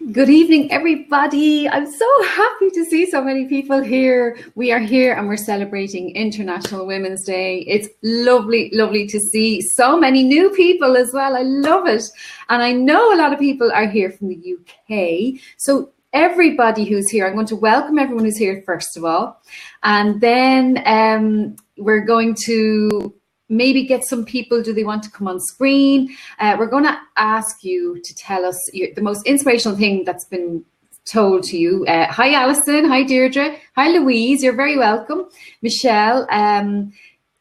Good evening, everybody. I'm so happy to see so many people here. We are here and we're celebrating International Women's Day. It's lovely, lovely to see so many new people as well. I love it. And I know a lot of people are here from the UK. So everybody who's here, I'm going to welcome everyone who's here first of all. And then we're going to maybe get some people, do they want to come on screen? We're going to ask you to tell us the most inspirational thing that's been told to you. Hi, Alison. Hi, Deirdre. Hi, Louise. You're very welcome. Michelle.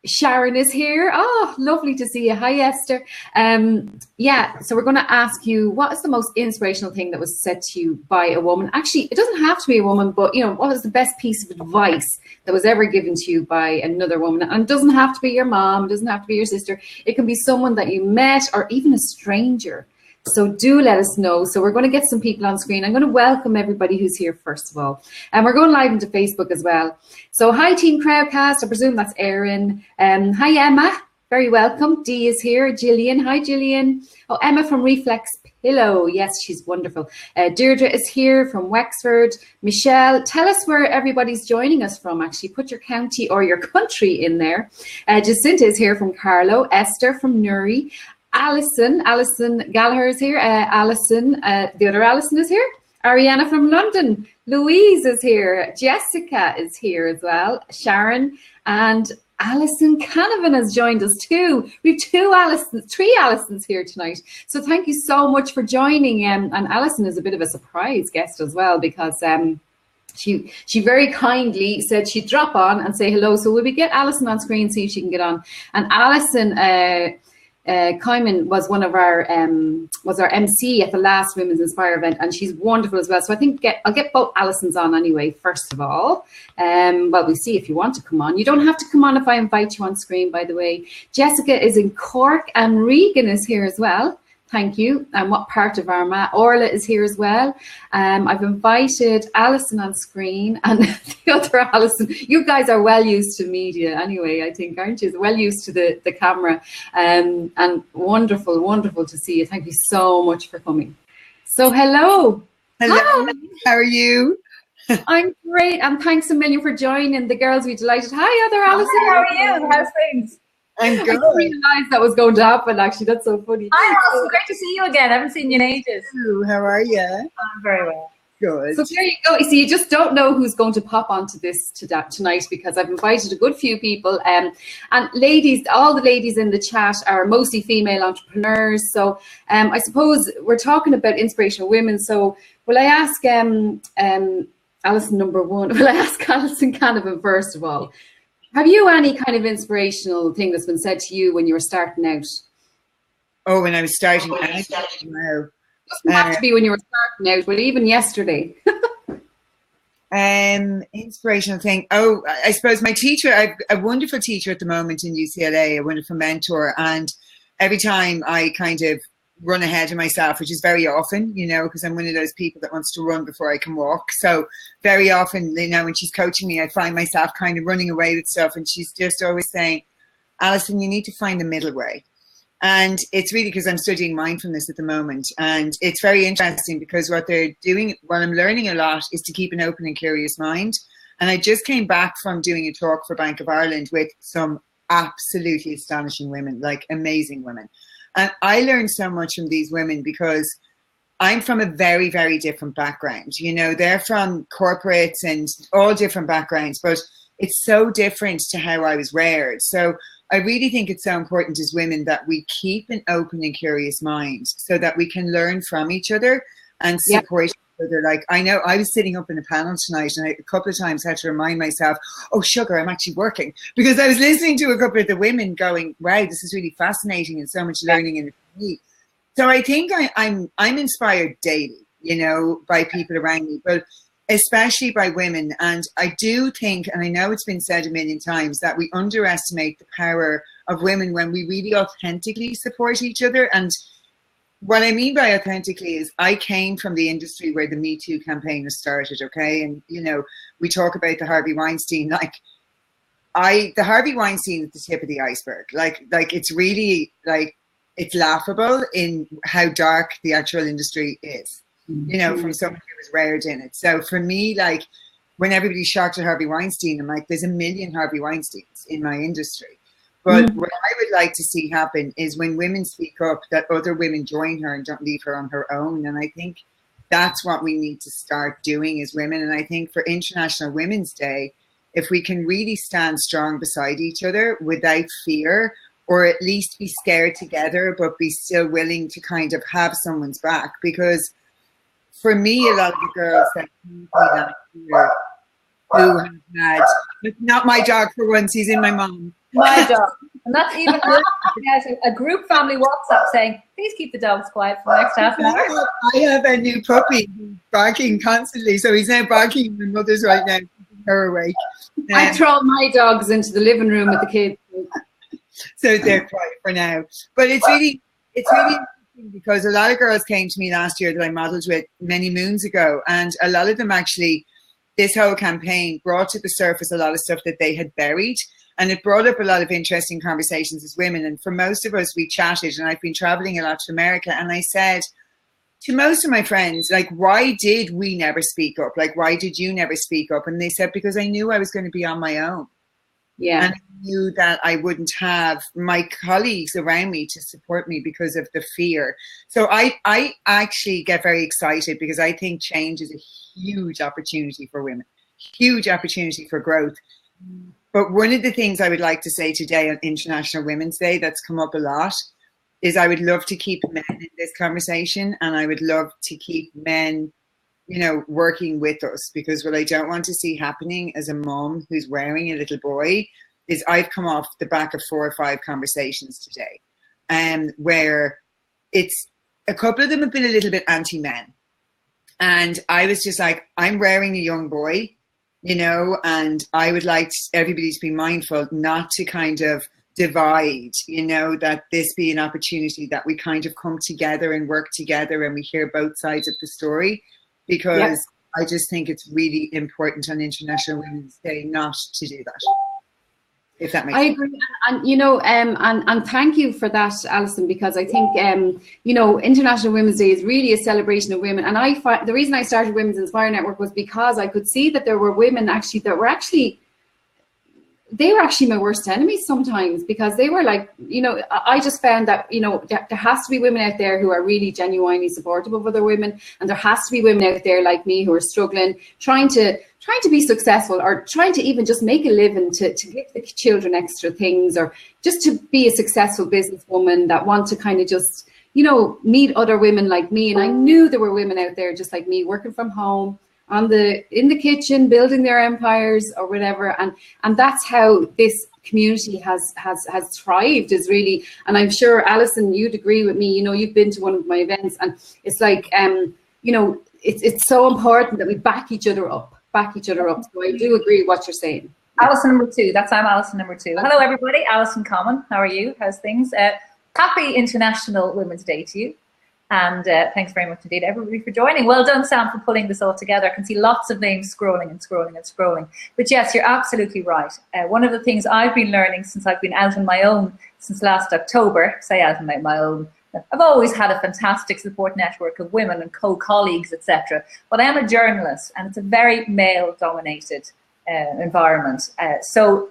Sharon is here. Oh, lovely to see you. Hi, Esther. So we're going to ask you, what is the most inspirational thing that was said to you by a woman? Actually, it doesn't have to be a woman, but what was the best piece of advice that was ever given to you by another woman? And it doesn't have to be your mom, it doesn't have to be your sister. It can be someone that you met or even a stranger. So do let us know. So we're going to get some people on screen. I'm going to welcome everybody who's here first of all. And we're going live into Facebook as well. So hi, Team Crowdcast. I presume that's Erin. Hi, Emma. Very welcome. Dee is here. Gillian. Hi, Gillian. Oh, Emma from Reflex Pillow. Yes, she's wonderful. Deirdre is here from Wexford. Michelle, tell us where everybody's joining us from, actually. Put your county or your country in there. Jacinta is here from Carlow. Esther from Newry. Alison Gallagher is here. Alison, the other Alison is here. Ariana from London. Louise is here. Jessica is here as well. Sharon and Alison Canavan has joined us too. We have three Alisons here tonight. So thank you so much for joining. And Alison is a bit of a surprise guest as well because she very kindly said she'd drop on and say hello. So will we get Alison on screen, see if she can get on? And Alison Kyman was one of our MC at the last Women's Inspire event, and she's wonderful as well. So I think I'll get both Alisons on anyway. First of all, well, we'll see if you want to come on. You don't have to come on if I invite you on screen. By the way, Jessica is in Cork, and Regan is here as well. Thank you. And what part of Armagh? Orla is here as well. I've invited Alison on screen and the other Alison. You guys are well used to media anyway, I think, aren't you? Well used to the camera. And wonderful, wonderful to see you. Thank you so much for coming. So hello. Hello. Hi. How are you? I'm great. And thanks a million for joining. The girls, we delighted. Hi, other Alison. Hi, how are you? How's things? I'm good. I didn't realize that was going to happen, actually. That's so funny. Hi, Alison. Great to see you again. I haven't seen you in ages. How are you? I'm very well. Good. So there you go. You see, you just don't know who's going to pop onto this tonight because I've invited a good few people. And ladies, all the ladies in the chat are mostly female entrepreneurs. So I suppose we're talking about inspirational women. So will I ask Alison number one? Will I ask Alison Canavan first of all? Have you any kind of inspirational thing that's been said to you when you were starting out? Oh, when I was starting out? Wow. It doesn't have to be when you were starting out, but even yesterday. Inspirational thing. Oh, I suppose my teacher, I have a wonderful teacher at the moment in UCLA, a wonderful mentor. And every time I kind of run ahead of myself, which is very often, because I'm one of those people that wants to run before I can walk. So very often, when she's coaching me, I find myself kind of running away with stuff. And she's just always saying, Alison, you need to find the middle way. And it's really because I'm studying mindfulness at the moment. And it's very interesting because what I'm learning a lot is to keep an open and curious mind. And I just came back from doing a talk for Bank of Ireland with some absolutely astonishing women, like amazing women. And I learned so much from these women because I'm from a very, very different background. They're from corporates and all different backgrounds, but it's so different to how I was reared. So I really think it's so important as women that we keep an open and curious mind so that we can learn from each other and support each other. Like, I know I was sitting up in a panel tonight and a couple of times had to remind myself, oh, sugar, I'm actually working, because I was listening to a couple of the women going, wow, this is really fascinating and so much learning in me. So I think I'm inspired daily, by people around me, but especially by women. And I do think, and I know it's been said a million times, that we underestimate the power of women when we really authentically support each other. And what I mean by authentically is I came from the industry where the Me Too campaign was started, okay? And, we talk about the Harvey Weinstein, the Harvey Weinstein is the tip of the iceberg. Like it's really, it's laughable in how dark the actual industry is. from someone who was reared in it. So for me, like, when everybody's shocked at Harvey Weinstein, I'm like, there's a million Harvey Weinsteins in my industry. But what I would like to see happen is when women speak up, that other women join her and don't leave her on her own. And I think that's what we need to start doing as women. And I think for International Women's Day, if we can really stand strong beside each other without fear, or at least be scared together, but be still willing to kind of have someone's back. Because for me, a lot of the girls that here who have had, not my dog for once, he's in my mom. My dog. And that's even a group family WhatsApp saying, please keep the dogs quiet for the next half an hour. I have a new puppy who's barking constantly. So he's now barking my mother's right now, keeping her awake. I throw my dogs into the living room with the kids. So they're quiet for now. But it's really interesting because a lot of girls came to me last year that I modeled with many moons ago. And a lot of them actually, this whole campaign brought to the surface a lot of stuff that they had buried. And it brought up a lot of interesting conversations as women. And for most of us, we chatted, and I've been traveling a lot to America. And I said to most of my friends, like, why did we never speak up? Like, why did you never speak up? And they said, because I knew I was going to be on my own. Yeah. And I knew that I wouldn't have my colleagues around me to support me because of the fear. So I actually get very excited because I think change is a huge opportunity for women, huge opportunity for growth. But one of the things I would like to say today on International Women's Day that's come up a lot is I would love to keep men in this conversation, and I would love to keep men, working with us, because what I don't want to see happening as a mom who's wearing a little boy is I've come off the back of 4 or 5 conversations today, where it's a couple of them have been a little bit anti-men. And I was just like, I'm rearing a young boy, and I would like everybody to be mindful not to kind of divide, that this be an opportunity that we kind of come together and work together and we hear both sides of the story, because I just think it's really important on International Women's Day not to do that. If that makes sense. I agree, and thank you for that, Alison, because I think International Women's Day is really a celebration of women. And the reason I started Women's Inspire Network was because I could see that there were women they were actually my worst enemies sometimes, because they were like, I just found that, there has to be women out there who are really genuinely supportive of other women. And there has to be women out there like me who are struggling, trying to be successful, or trying to even just make a living, to give the children extra things, or just to be a successful businesswoman that want to kind of just, meet other women like me. And I knew there were women out there just like me, working from home, in the kitchen, building their empires or whatever, and that's how this community has thrived, is really. And I'm sure, Alison, you'd agree with me. You've been to one of my events, and it's like it's so important that we back each other up. So I do agree with what you're saying. Alison number 2. I'm Alison number 2. Hello everybody, Alison Common. How are you? How's things? Happy International Women's Day to you. And thanks very much indeed, everybody, for joining. Well done, Sam, for pulling this all together. I can see lots of names scrolling and scrolling and scrolling. But yes, you're absolutely right. One of the things I've been learning since I've been out on my own since last October, say out on my own, I've always had a fantastic support network of women and co-colleagues, etc. But I am a journalist, and it's a very male-dominated environment. So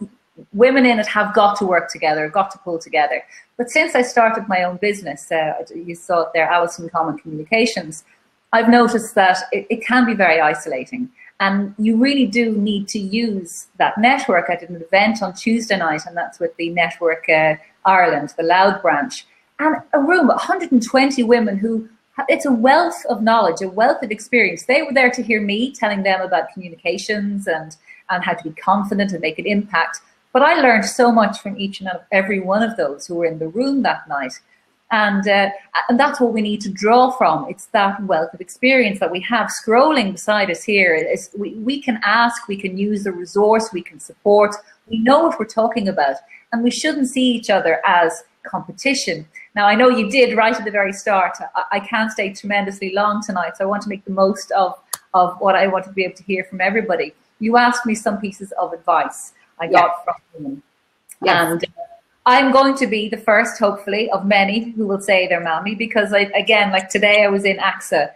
women in it have got to work together, got to pull together. But since I started my own business, you saw it there, Alison Common Communications, I've noticed that it can be very isolating. And you really do need to use that network. I did an event on Tuesday night, and that's with the Network Ireland, the Loud branch. And a room, 120 women who, it's a wealth of knowledge, a wealth of experience. They were there to hear me telling them about communications and how to be confident and make an impact. But I learned so much from each and every one of those who were in the room that night. And that's what we need to draw from. It's that wealth of experience that we have scrolling beside us here. We can ask, we can use the resource, we can support. We know what we're talking about. And we shouldn't see each other as competition. Now, I know you did right at the very start. I can't stay tremendously long tonight, so I want to make the most of what I want to be able to hear from everybody. You asked me some pieces of advice I got from women. Yes. And I'm going to be the first, hopefully, of many who will say they're mammy, because again, like today I was in AXA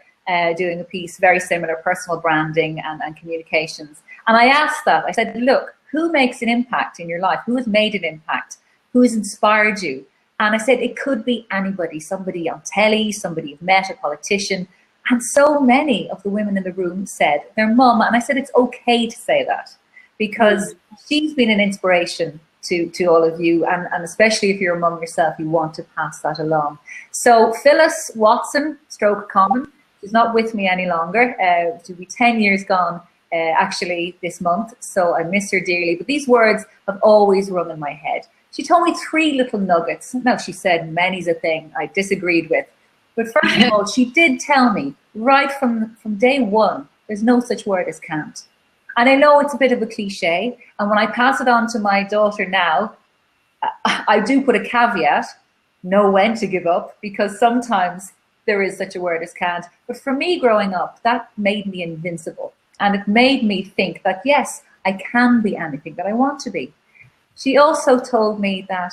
doing a piece very similar, personal branding and communications. And I asked that. I said, look, who makes an impact in your life? Who has made an impact? Who has inspired you? And I said, it could be anybody, somebody on telly, somebody you've met, a politician. And so many of the women in the room said their mum. And I said, it's okay to say that, because she's been an inspiration to all of you. And especially if you're a mum yourself, you want to pass that along. So Phyllis Watson, stroke Common, she's not with me any longer. She'll be 10 years gone actually this month. So I miss her dearly. But these words have always rung in my head. She told me 3 little nuggets. Now, she said many's a thing I disagreed with. But first of all, she did tell me right from day one, there's no such word as can't. And I know it's a bit of a cliche. And when I pass it on to my daughter now, I do put a caveat, know when to give up, because sometimes there is such a word as can't. But for me growing up, that made me invincible. And it made me think that, yes, I can be anything that I want to be. She also told me that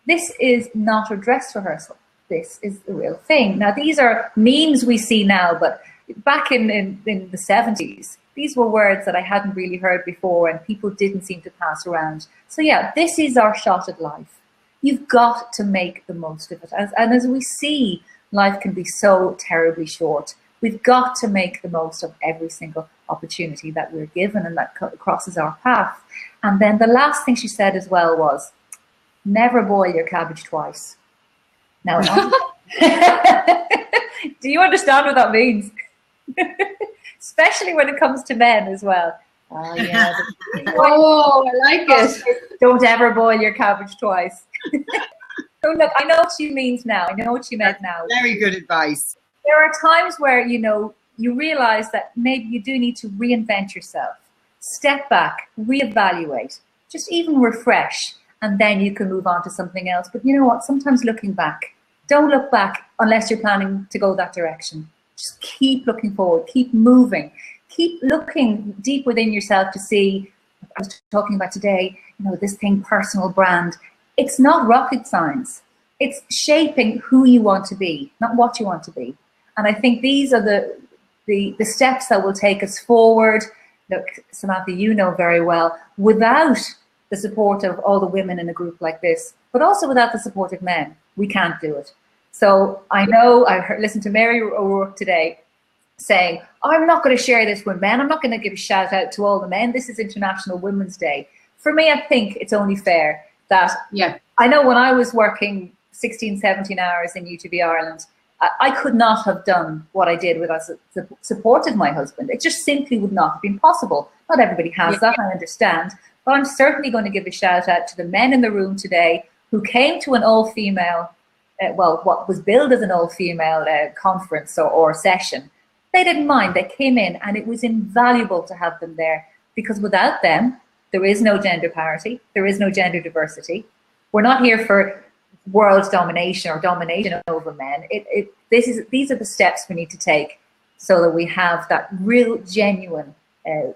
this is not a dress rehearsal. This is the real thing. Now, these are memes we see now, but back in the 70s, these were words that I hadn't really heard before and people didn't seem to pass around. So yeah, this is our shot at life. You've got to make the most of it. And as we see, life can be so terribly short. We've got to make the most of every single opportunity that we're given and that crosses our path. And then the last thing she said as well was, never boil your cabbage twice. Now, do you understand what that means? Especially when it comes to men as well. Yeah. Oh, I like it. Don't ever boil your cabbage twice. So look, I know what she means now. I know what she meant now. Very good advice. There are times where, you realize that maybe you do need to reinvent yourself. Step back, reevaluate, just even refresh, and then you can move on to something else. But you know what? Sometimes looking back, don't look back unless you're planning to go that direction. Just keep looking forward, keep moving, keep looking deep within yourself to see, I was talking about today, this thing, personal brand. It's not rocket science. It's shaping who you want to be, not what you want to be. And I think these are the steps that will take us forward. Look, Samantha, you know very well, without the support of all the women in a group like this, but also without the support of men, we can't do it. So I know I listened to Mary O'Rourke today saying, I'm not going to share this with men. I'm not going to give a shout out to all the men. This is International Women's Day. For me, I think it's only fair that, I know when I was working 16, 17 hours in UTB Ireland, I could not have done what I did without supported my husband. It just simply would not have been possible. Not everybody has that, I understand. But I'm certainly going to give a shout out to the men in the room today who came to an all-female, what was billed as an all-female conference or session. They didn't mind. They came in, and it was invaluable to have them there, because without them, there is no gender parity. There is no gender diversity. We're not here for world domination or domination over men. These are the steps we need to take so that we have that real, genuine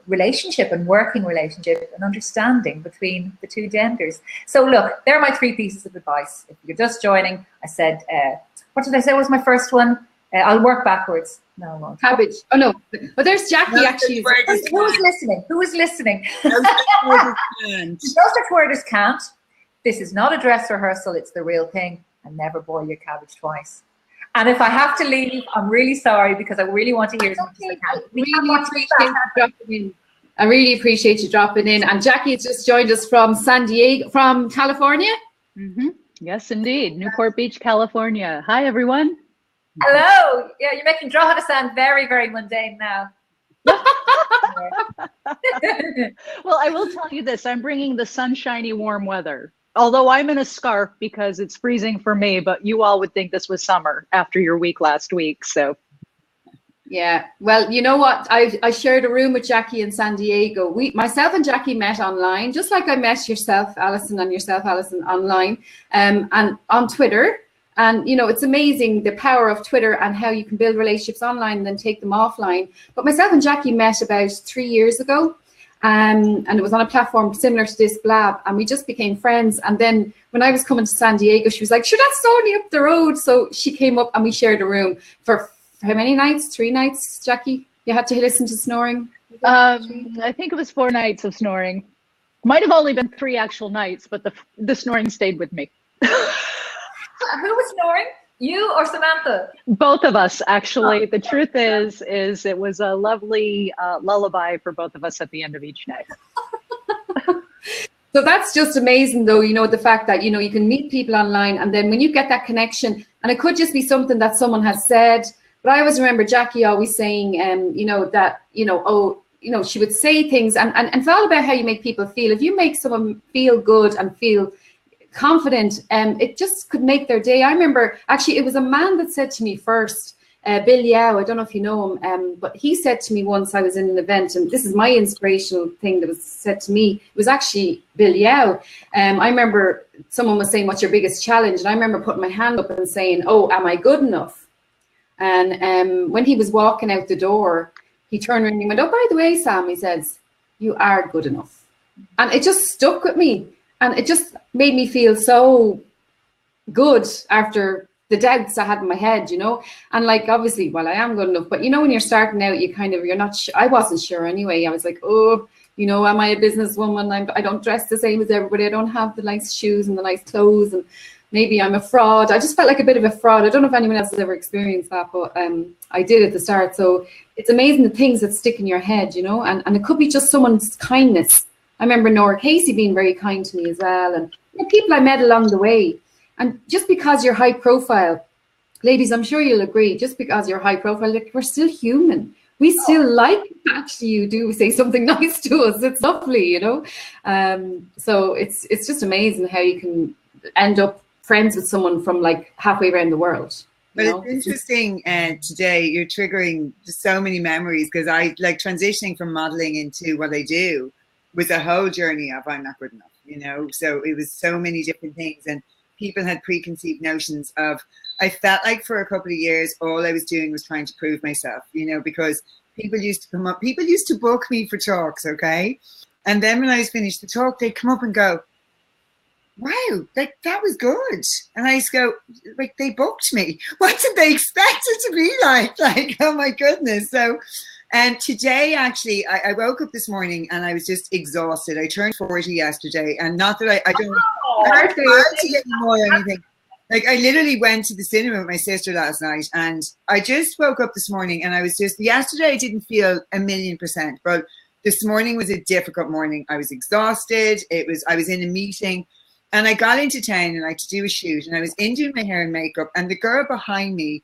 relationship and working relationship and understanding between the two genders. So look, there are my 3 pieces of advice. If you're just joining, I said, what did I say was my first one? I'll work backwards. No, I won't. Cabbage. Oh no, but there's Jackie actually. Who is listening? Who is listening? No such word as can't. This is not a dress rehearsal. It's the real thing. And never boil your cabbage twice. And if I have to leave, I'm really sorry, because I really want to hear as much as I can. I really appreciate you dropping in. And Jackie has just joined us from from California. Yes, indeed. Newport Beach, California. Hi, everyone. Hello. Yeah, you're making Drogheda sound very, very mundane now. Well, I will tell you this. I'm bringing the sunshiny, warm weather. Although I'm in a scarf because it's freezing for me, but you all would think this was summer after your week last week. So, yeah. Well, you know what? I shared a room with Jackie in San Diego. Myself and Jackie met online, just like I met yourself, Alison, and yourself, Alison, online, and on Twitter. And, it's amazing the power of Twitter and how you can build relationships online and then take them offline. But myself and Jackie met about 3 years ago. And it was on a platform similar to this, Blab, and we just became friends. And then when I was coming to San Diego, she was like, sure, that's only up the road. So she came up and we shared a room for how many nights? 3 nights, Jackie? You had to listen to snoring? I think it was 4 nights of snoring. Might have only been 3 actual nights, but the snoring stayed with me. Who was snoring? You or Samantha? Both of us, actually. The truth is it was a lovely lullaby for both of us at the end of each night. So that's just amazing, though, you know, the fact that, you know, you can meet people online, and then when you get that connection, and it could just be something that someone has said. But I always remember Jackie always saying, you know, that, you know, oh, you know, she would say things, and it's all about how you make people feel. If you make someone feel good and feel confident, it just could make their day. I remember, actually, it was a man that said to me first, Bill Yao, I don't know if you know him, but he said to me once, I was in an event, and this is my inspirational thing that was said to me. It was actually Bill Yao. I remember someone was saying, what's your biggest challenge? And I remember putting my hand up and saying, oh, am I good enough? And when he was walking out the door, he turned around and he went, oh, by the way, Sam, he says, you are good enough. And it just stuck with me. And it just made me feel so good after the doubts I had in my head, you know. And like, obviously, well, I am good enough. But, you know, when you're starting out, you kind of, you're not sure. I wasn't sure anyway. I was like, oh, you know, am I a businesswoman? I don't dress the same as everybody. I don't have the nice shoes and the nice clothes. And maybe I'm a fraud. I just felt like a bit of a fraud. I don't know if anyone else has ever experienced that, but I did at the start. So it's amazing the things that stick in your head, you know, and it could be just someone's kindness. I remember Nora Casey being very kind to me as well, and you know, people I met along the way. And just because you're high profile, ladies, I'm sure you'll agree, just because you're high profile, like, we're still human. We still like, actually, you do say something nice to us. It's lovely, you know. So it's just amazing how you can end up friends with someone from like halfway around the world. But it's interesting today, you're triggering just so many memories, because I like transitioning from modeling into what I do was a whole journey of I'm not good enough, you know. So it was so many different things, and people had preconceived notions of, I felt like for a couple of years, all I was doing was trying to prove myself, you know, because people used to come up, people used to book me for talks, okay? And then when I was finished the talk, they'd come up and go, wow, like that was good. And I used to go, like, they booked me. What did they expect it to be like? Like, oh my goodness. So, and today, actually, I woke up this morning and I was just exhausted. I turned 40 yesterday, and not that I don't party anymore or anything. Like, I literally went to the cinema with my sister last night, and I just woke up this morning and I was just, yesterday I didn't feel 1,000,000%, but this morning was a difficult morning. I was exhausted. I was in a meeting, and I got into town and I had to do a shoot, and I was in doing my hair and makeup, and the girl behind me,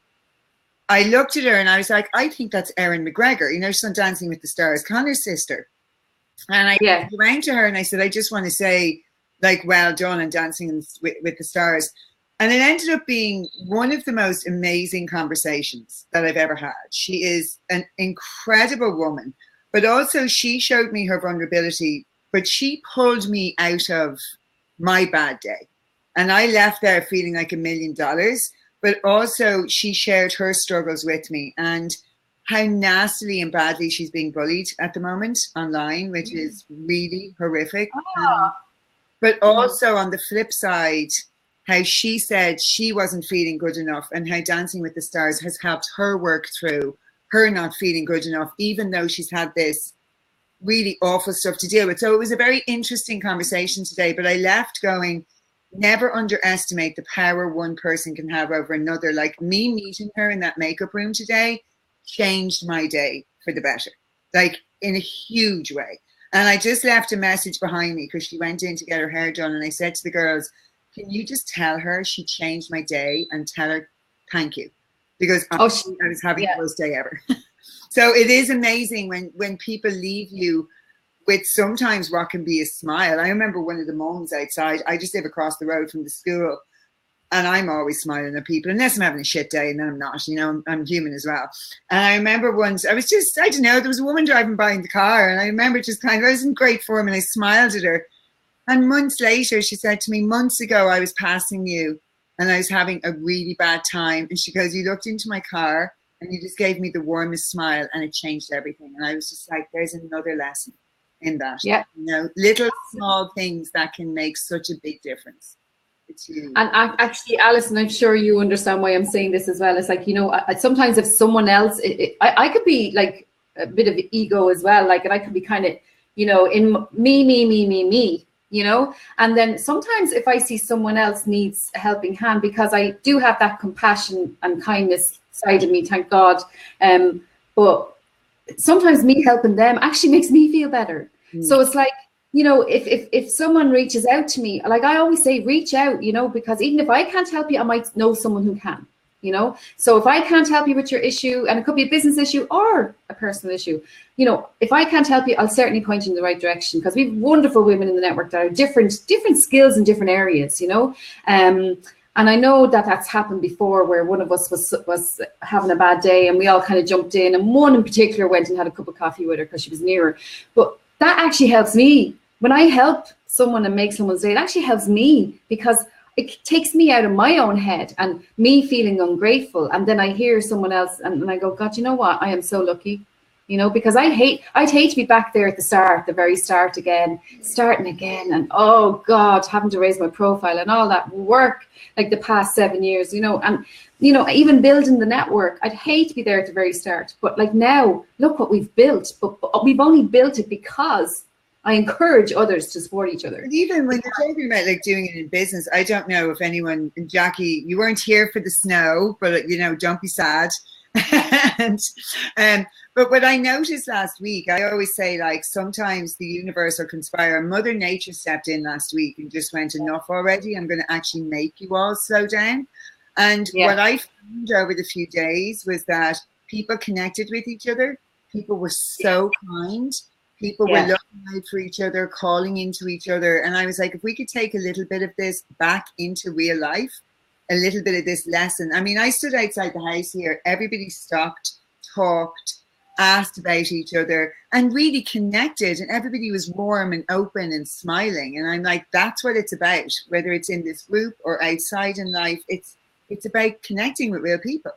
I looked at her and I was like, I think that's Erin McGregor. You know, she's on Dancing with the Stars, Connor's sister. And I went to her and I said, I just want to say, like, well done on Dancing with the Stars. And it ended up being one of the most amazing conversations that I've ever had. She is an incredible woman, but also she showed me her vulnerability, but she pulled me out of my bad day. And I left there feeling like $1,000,000. But also she shared her struggles with me, and how nastily and badly she's being bullied at the moment online, which is really horrific. But also on the flip side, how she said she wasn't feeling good enough, and how Dancing with the Stars has helped her work through her not feeling good enough, even though she's had this really awful stuff to deal with. So it was a very interesting conversation today, but I left going, never underestimate the power one person can have over another. Like, me meeting her in that makeup room today changed my day for the better, like in a huge way. And I just left a message behind me because she went in to get her hair done. And I said to the girls, can you just tell her she changed my day, and tell her thank you? Because I was having the worst day ever. So it is amazing when people leave you with sometimes what can be a smile. I remember one of the moms outside, I just live across the road from the school, and I'm always smiling at people, unless I'm having a shit day, and then I'm not, you know, I'm human as well. And I remember once, I was just, I don't know, there was a woman driving by in the car, and I remember just kind of, I was in great form, and I smiled at her. And months later, she said to me, months ago, I was passing you, and I was having a really bad time. And she goes, you looked into my car, and you just gave me the warmest smile, and it changed everything. And I was just like, there's another lesson in that. You know, little small things that can make such a big difference. It's huge. And actually, Alison, I'm sure you understand why I'm saying this as well. It's like, you know, sometimes if someone else, I could be like a bit of ego as well, like, and I could be kind of, you know, in me, you know. And then sometimes if I see someone else needs a helping hand, because I do have that compassion and kindness side of me, thank God. But sometimes me helping them actually makes me feel better. So it's like, you know, if someone reaches out to me, like I always say, reach out, you know, because even if I can't help you, I might know someone who can, you know. So if I can't help you with your issue, and it could be a business issue or a personal issue, you know, if I can't help you, I'll certainly point you in the right direction, because we have wonderful women in the network that are different skills in different areas, you know. And I know that that's happened before, where one of us was having a bad day and we all kind of jumped in, and one in particular went and had a cup of coffee with her because she was near her. But that actually helps me. When I help someone and make someone's day, it actually helps me, because it takes me out of my own head and me feeling ungrateful. And then I hear someone else and I go, God, you know what? I am so lucky, you know, because I'd hate to be back there at the very start again, starting again. And oh God, having to raise my profile and all that work, like the past 7 years, you know, and, you know, even building the network, I'd hate to be there at the very start. But like now, look what we've built, but we've only built it because I encourage others to support each other. And even when you're talking about like doing it in business, I don't know if anyone, and Jackie, you weren't here for the snow, but you know, don't be sad. But what I noticed last week, I always say, like, sometimes the universe will conspire. Mother Nature stepped in last week and just went, enough already. I'm going to actually make you all slow down. And what I found over the few days was that people connected with each other. People were so kind. People were looking out for each other, calling into each other. And I was like, if we could take a little bit of this back into real life, a little bit of this lesson. I mean, I stood outside the house here. Everybody stopped, talked, asked about each other, and really connected. And everybody was warm and open and smiling. And I'm like, that's what it's about. Whether it's in this group or outside in life, it's about connecting with real people.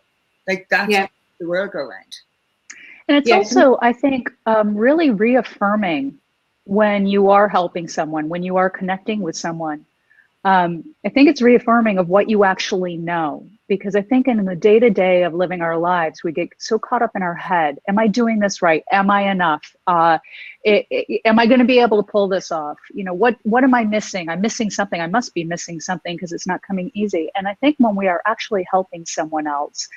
Like, that's what the world go round. And it's also, I think, really reaffirming when you are helping someone, when you are connecting with someone. I think it's reaffirming of what you actually know, because I think in the day-to-day of living our lives, we get so caught up in our head. Am I doing this right? Am I enough? Am I going to be able to pull this off? You know, what am I missing? I'm missing something. I must be missing something because it's not coming easy. And I think when we are actually helping someone else,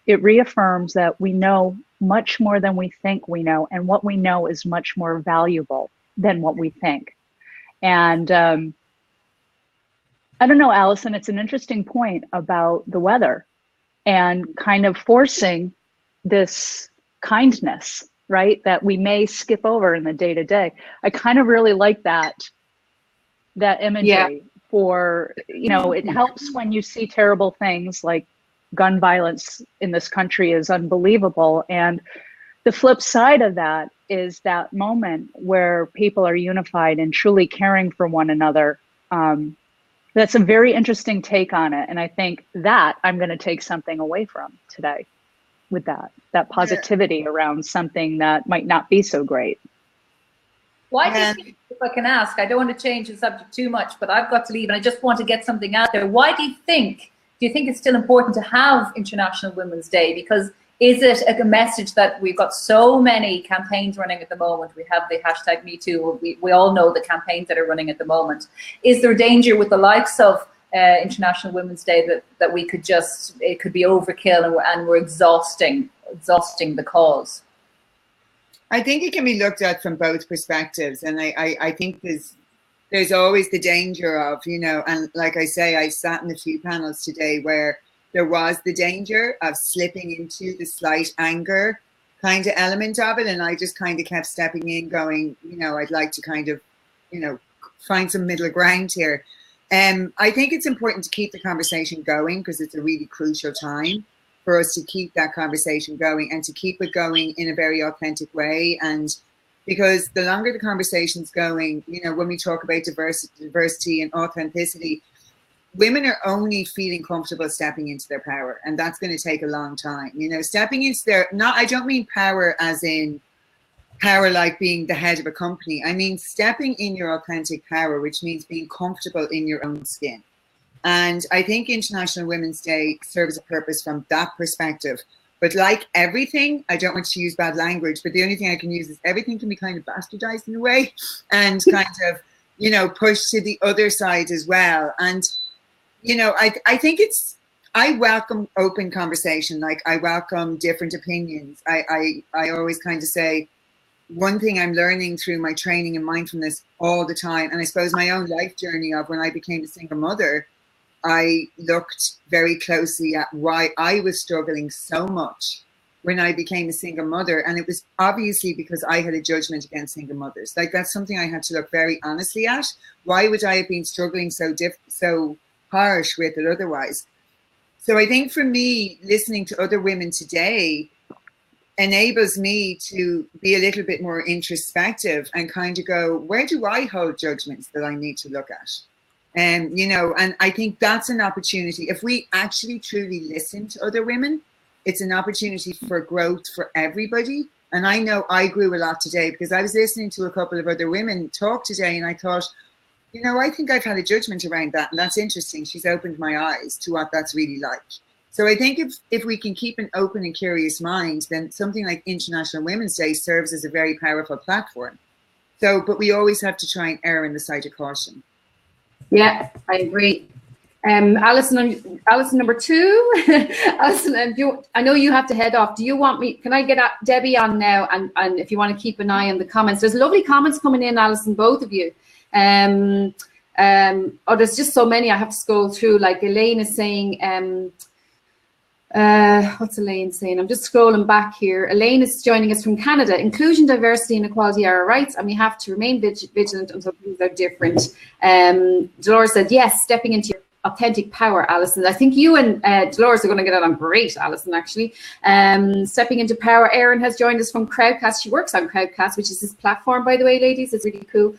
it reaffirms that we know much more than we think we know, and what we know is much more valuable than what we think. And I don't know, Alison, it's an interesting point about the weather and kind of forcing this kindness, right, that we may skip over in the day-to-day. I kind of really like that imagery for, you know, it helps when you see terrible things like gun violence in this country is unbelievable. And the flip side of that is that moment where people are unified and truly caring for one another. That's a very interesting take on it. And I think that I'm going to take something away from today with that positivity around something that might not be so great. Why do you think, if I can ask, I don't want to change the subject too much, but I've got to leave and I just want to get something out there. Why do you think it's still important to have International Women's Day? Because is it a message that we've got so many campaigns running at the moment? We have the hashtag #MeToo. We all know the campaigns that are running at the moment. Is there danger with the likes of International Women's Day that we could it could be overkill and we're exhausting the cause? I think it can be looked at from both perspectives. And I think there's always the danger of, you know, and like I say, I sat in a few panels today where there was the danger of slipping into the slight anger kind of element of it. And I just kind of kept stepping in going, you know, I'd like to kind of, you know, find some middle ground here. I think it's important to keep the conversation going because it's a really crucial time for us to keep that conversation going and to keep it going in a very authentic way. And because the longer the conversation's going, you know, when we talk about diversity and authenticity, women are only feeling comfortable stepping into their power, and that's going to take a long time. You know, stepping into I don't mean power as in power like being the head of a company. I mean, stepping in your authentic power, which means being comfortable in your own skin. And I think International Women's Day serves a purpose from that perspective. But like everything, I don't want to use bad language, but the only thing I can use is everything can be kind of bastardized in a way and kind of, you know, pushed to the other side as well. And, you know, I think I welcome open conversation. Like, I welcome different opinions. I always kind of say, one thing I'm learning through my training in mindfulness all the time, and I suppose my own life journey of when I became a single mother, I looked very closely at why I was struggling so much when I became a single mother. And it was obviously because I had a judgment against single mothers. Like, that's something I had to look very honestly at. Why would I have been struggling so harsh with it otherwise? So I think for me, listening to other women today enables me to be a little bit more introspective and kind of go, where do I hold judgments that I need to look at? And, you know, and I think that's an opportunity. If we actually truly listen to other women, it's an opportunity for growth for everybody. And I know I grew a lot today because I was listening to a couple of other women talk today, and I thought, you know, I think I've had a judgment around that. And that's interesting. She's opened my eyes to what that's really like. So I think if we can keep an open and curious mind, then something like International Women's Day serves as a very powerful platform. So, but we always have to try and err on the side of caution. Yeah, I agree. Alison, number 2. Alison, I know you have to head off. Do you want me? Can I get Debbie on now? And if you want to keep an eye on the comments, there's lovely comments coming in, Alison, both of you. Oh, there's just so many. I have to scroll through. Like Elaine is saying, what's Elaine saying? I'm just scrolling back here. Elaine is joining us from Canada. Inclusion, diversity, and equality are our rights, and we have to remain vigilant until things are different. Dolores said, yes, stepping into your authentic power, Alison. I think you and Dolores are going to get on great, Alison, actually. Stepping into power. Erin has joined us from Crowdcast. She works on Crowdcast, which is this platform, by the way, ladies. It's really cool.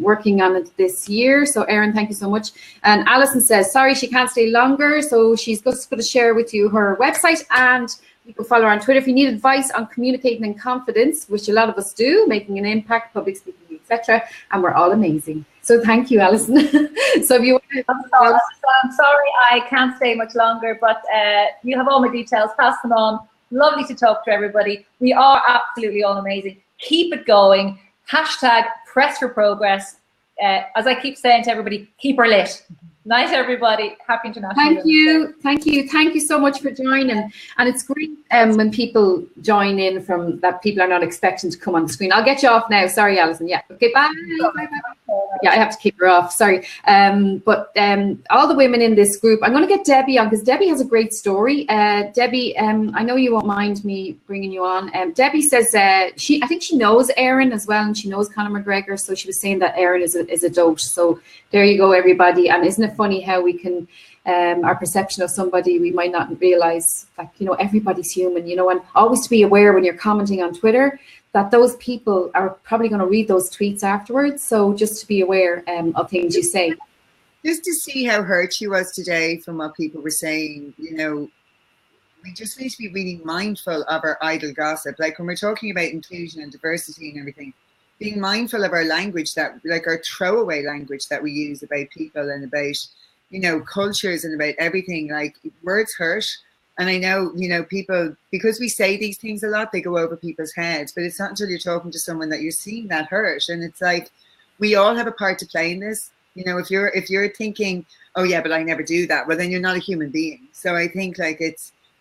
Working on it this year. So, Erin, thank you so much. And Alison says, sorry, she can't stay longer. So she's just going to share with you her website, and you can follow her on Twitter if you need advice on communicating in confidence, which a lot of us do, making an impact, public speaking, etc. And we're all amazing. So thank you, Alison. So if you I'm sorry I can't stay much longer, but you have all my details. Pass them on. Lovely to talk to everybody. We are absolutely all amazing. Keep it going. Hashtag press for progress. As I keep saying to everybody, keep her lit. Night, everybody. Happy International Thank you so much for joining. And it's great when people join in from that people are not expecting to come on the screen. I'll get you off now. Sorry, Alison. Yeah. Okay, bye. Yeah, I have to keep her off. Sorry. But all the women in this group, I'm going to get Debbie on because Debbie has a great story. Debbie, I know you won't mind me bringing you on. Debbie says I think she knows Erin as well, and she knows Conor McGregor. So she was saying that Erin is a dote. So there you go, everybody. And isn't it funny how we can our perception of somebody, we might not realize that, you know, everybody's human, you know, and always to be aware when you're commenting on Twitter that those people are probably going to read those tweets afterwards. So just to be aware of things you say. Just to see how hurt she was today from what people were saying, you know, we just need to be really mindful of our idle gossip. Like when we're talking about inclusion and diversity and everything, being mindful of our language, that like our throwaway language that we use about people and about, you know, cultures and about everything. Like words hurt. And I know, you know, people, because we say these things a lot, they go over people's heads, but it's not until you're talking to someone that you're seeing that hurt. And it's like, we all have a part to play in this. You know, if you're thinking, oh yeah, but I never do that, well, then you're not a human being. So I think like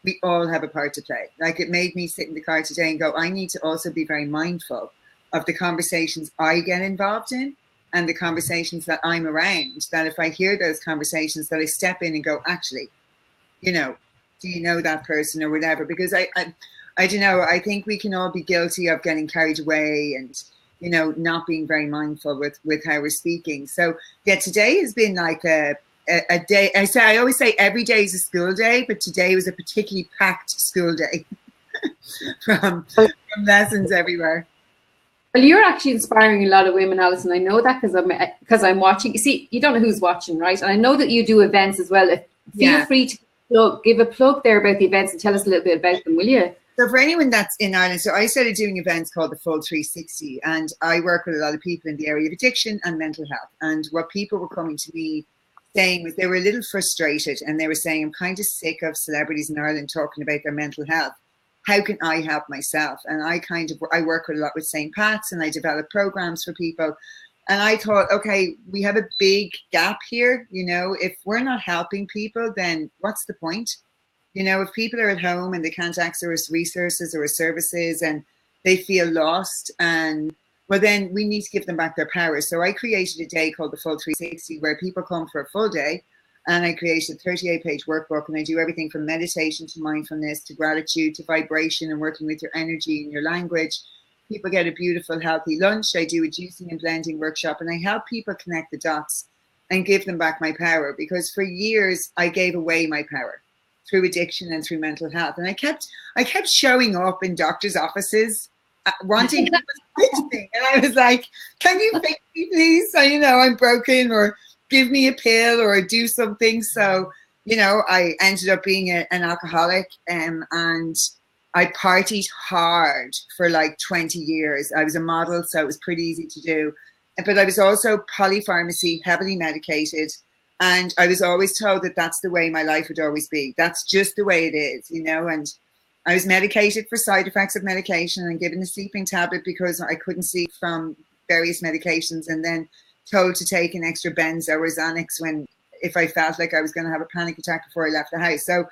we all have a part to play. Like it made me sit in the car today and go, I need to also be very mindful of the conversations I get involved in and the conversations that I'm around, that if I hear those conversations, that I step in and go, actually, you know, do you know that person or whatever? Because I don't know, I think we can all be guilty of getting carried away and, you know, not being very mindful with how we're speaking. So yeah, today has been like a day. I always say every day is a school day, but today was a particularly packed school day from lessons everywhere. Well, you're actually inspiring a lot of women, Alison. I know that because I'm watching. You see, you don't know who's watching, right? And I know that you do events as well. Feel free to give a plug there about the events and tell us a little bit about them, will you? So for anyone that's in Ireland, so I started doing events called the Full 360, and I work with a lot of people in the area of addiction and mental health. And what people were coming to me saying was they were a little frustrated, and they were saying, I'm kind of sick of celebrities in Ireland talking about their mental health. How can I help myself? And I work with a lot with St. Pat's, and I develop programs for people. And I thought, okay, we have a big gap here. You know, if we're not helping people, then what's the point? You know, if people are at home and they can't access resources or services and they feel lost, and well, then we need to give them back their power. So I created a day called the Full 360 where people come for a full day, and I created a 38-page workbook, and I do everything from meditation to mindfulness to gratitude to vibration and working with your energy and your language. People get a beautiful, healthy lunch. I do a juicing and blending workshop, and I help people connect the dots and give them back my power, because for years I gave away my power through addiction and through mental health. And I kept showing up in doctors' offices wanting to fix me. And I was like, can you fix me, please? So, you know, I'm broken, or give me a pill or do something. So, you know, I ended up being an alcoholic, and I partied hard for like 20 years. I was a model, so it was pretty easy to do. But I was also polypharmacy, heavily medicated. And I was always told that that's the way my life would always be. That's just the way it is, you know. And I was medicated for side effects of medication and given a sleeping tablet because I couldn't sleep from various medications, and then told to take an extra benzo or Xanax if I felt like I was going to have a panic attack before I left the house. So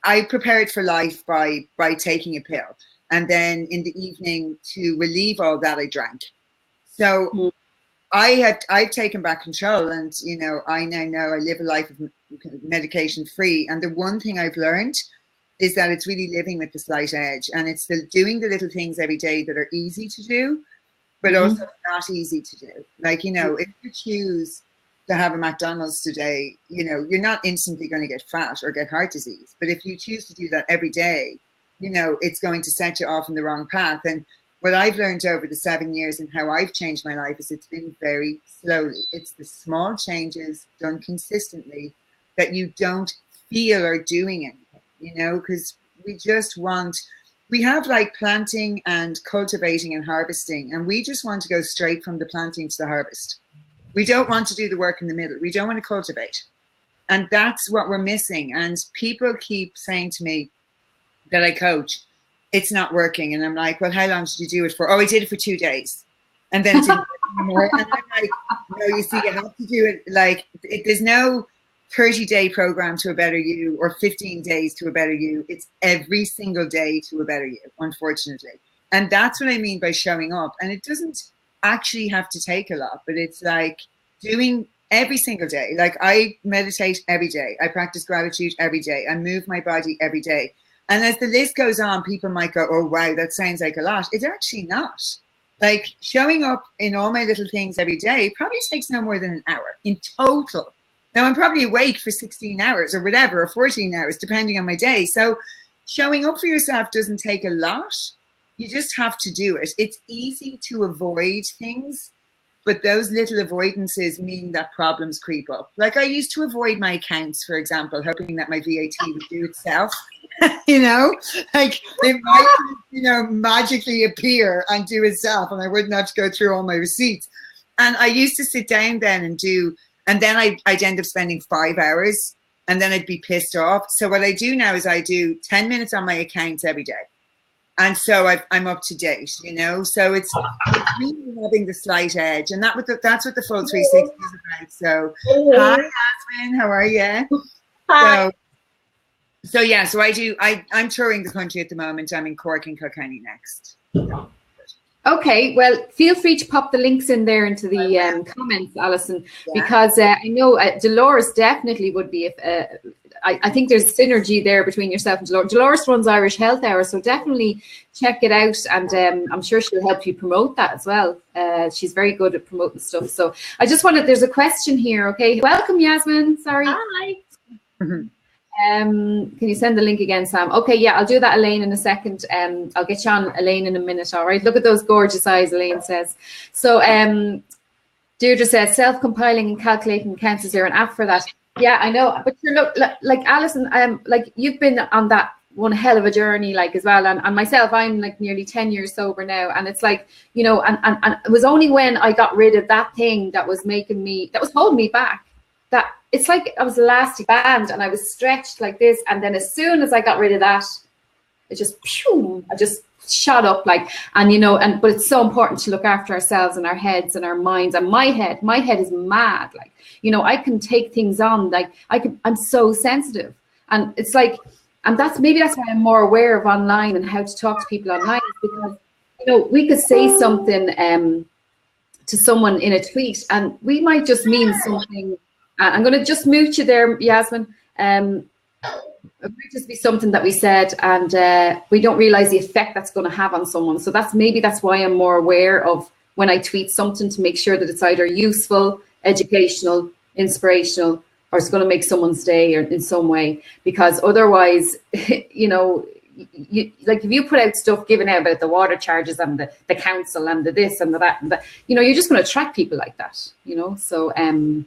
I prepared for life by taking a pill. And then in the evening, to relieve all that, I drank. So I've taken back control, and you know, I now know I live a life of medication free. And the one thing I've learned is that it's really living with the slight edge, and it's doing the little things every day that are easy to do, but also not easy to do. Like, you know, if you choose to have a McDonald's today, you know, you're not instantly going to get fat or get heart disease. But if you choose to do that every day, you know, it's going to set you off on the wrong path. And what I've learned over the 7 years and how I've changed my life is it's been very slowly. It's the small changes done consistently that you don't feel are doing anything, you know, because we have like planting and cultivating and harvesting, and we just want to go straight from the planting to the harvest. We don't want to do the work in the middle. We don't want to cultivate. And that's what we're missing. And people keep saying to me that I coach, it's not working. And I'm like, well, how long did you do it for? Oh, I did it for 2 days. And then it didn't work anymore. And I'm like, no, you see, you have to do it. Like, there's no 30-day program to a better you or 15 days to a better you. It's every single day to a better you, unfortunately. And that's what I mean by showing up. And it doesn't actually have to take a lot, but it's like doing every single day. Like, I meditate every day. I practice gratitude every day. I move my body every day. And as the list goes on, people might go, oh, wow, that sounds like a lot. It's actually not. Like, showing up in all my little things every day probably takes no more than an hour in total. Now, I'm probably awake for 16 hours or whatever, or 14 hours, depending on my day. So showing up for yourself doesn't take a lot. You just have to do it. It's easy to avoid things, but those little avoidances mean that problems creep up. Like, I used to avoid my accounts, for example, hoping that my VAT would do itself. You know, like it might, you know, magically appear and do itself, and I wouldn't have to go through all my receipts. And I used to sit down then and then I'd end up spending 5 hours, and then I'd be pissed off. So what I do now is I do 10 minutes on my accounts every day. And so I'm up to date, you know. So it's really having the slight edge, and that's what the Full 360 is about. So hi, Yasmin, how are you? Hi. So yeah, so I'm touring the country at the moment. I'm in Cork and Kilkenny next. Okay, well, feel free to pop the links in there into the comments, Alison, because I know Dolores definitely would be. I think there's synergy there between yourself and Dolores. Dolores runs Irish Health Hour, so definitely check it out, and I'm sure she'll help you promote that as well. She's very good at promoting stuff. So I just wanted, there's a question here, okay? Welcome, Yasmin. Sorry. Hi. Can you send the link again, Sam? Okay, yeah, I'll do that, Elaine, in a second. I'll get you on, Elaine, in a minute, all right? Look at those gorgeous eyes, Elaine says. So Deirdre says, self-compiling and calculating counts. Is there an app for that? Yeah, I know. But look, like Alison, like you've been on that one hell of a journey, like, as well. And myself, I'm like nearly 10 years sober now. And it's like, you know, and it was only when I got rid of that thing that was making me, that was holding me back, that it's like I was an elastic band and I was stretched like this. And then as soon as I got rid of that, it just, I just shot up, like. And, you know, but it's so important to look after ourselves and our heads and our minds. And my head is mad. Like, you know, I can take things on, like I'm so sensitive. And it's like, and that's why I'm more aware of online and how to talk to people online, because, you know, we could say something to someone in a tweet and we might just mean something. I'm going to just mute you there, Yasmin. It might just be something that we said and we don't realize the effect that's going to have on someone. So that's why I'm more aware of when I tweet something, to make sure that it's either useful, educational, inspirational, or it's going to make someone's day or in some way. Because otherwise, you know, like if you put out stuff given out about the water charges and the council and the this and the that, and you know, you're just going to attract people like that, you know. So and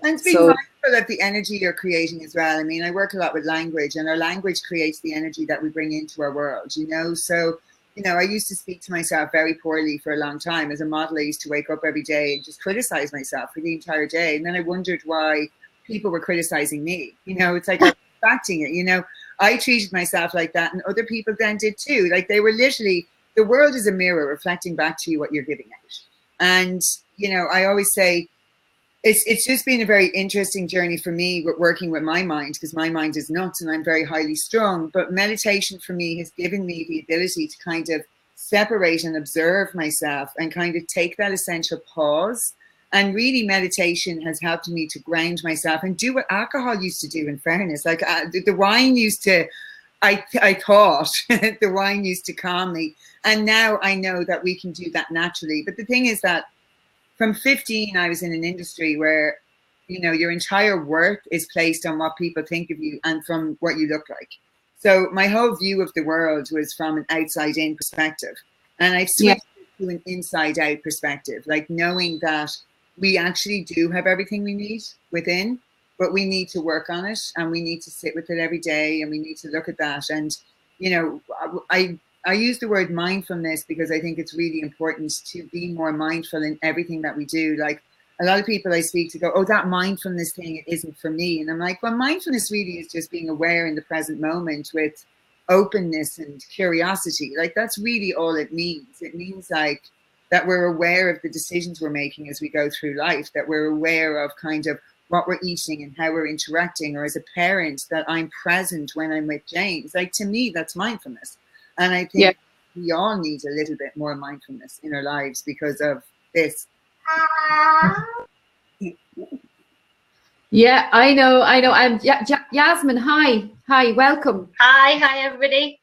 to be mindful of the energy you're creating as well. I mean, I work a lot with language, and our language creates the energy that we bring into our world, you know. So, you know, I used to speak to myself very poorly for a long time. As a model, I used to wake up every day and just criticize myself for the entire day. And then I wondered why people were criticizing me. You know, it's like I was acting it, you know. I treated myself like that, and other people then did too. Like, they were literally, the world is a mirror reflecting back to you what you're giving out. And, you know, I always say, it's just been a very interesting journey for me with working with my mind, because my mind is nuts and I'm very highly strung. But meditation for me has given me the ability to kind of separate and observe myself and kind of take that essential pause. And really, meditation has helped me to ground myself and do what alcohol used to do, in fairness. Like the wine used to, I thought the wine used to calm me. And now I know that we can do that naturally. But the thing is that from 15, I was in an industry where, you know, your entire worth is placed on what people think of you and from what you look like. So my whole view of the world was from an outside in perspective. And I've switched to an inside out perspective, like knowing that we actually do have everything we need within, but we need to work on it and we need to sit with it every day and we need to look at that. And, you know, I use the word mindfulness because I think it's really important to be more mindful in everything that we do. Like, a lot of people I speak to go, oh, that mindfulness thing, it isn't for me. And I'm like, well, mindfulness really is just being aware in the present moment with openness and curiosity. Like, that's really all it means. It means like that we're aware of the decisions we're making as we go through life, that we're aware of kind of what we're eating and how we're interacting, or as a parent, that I'm present when I'm with James. Like, to me, that's mindfulness. And I think we all need a little bit more mindfulness in our lives because of this. Yeah, I know. And Yasmin, hi, welcome. Hi, everybody.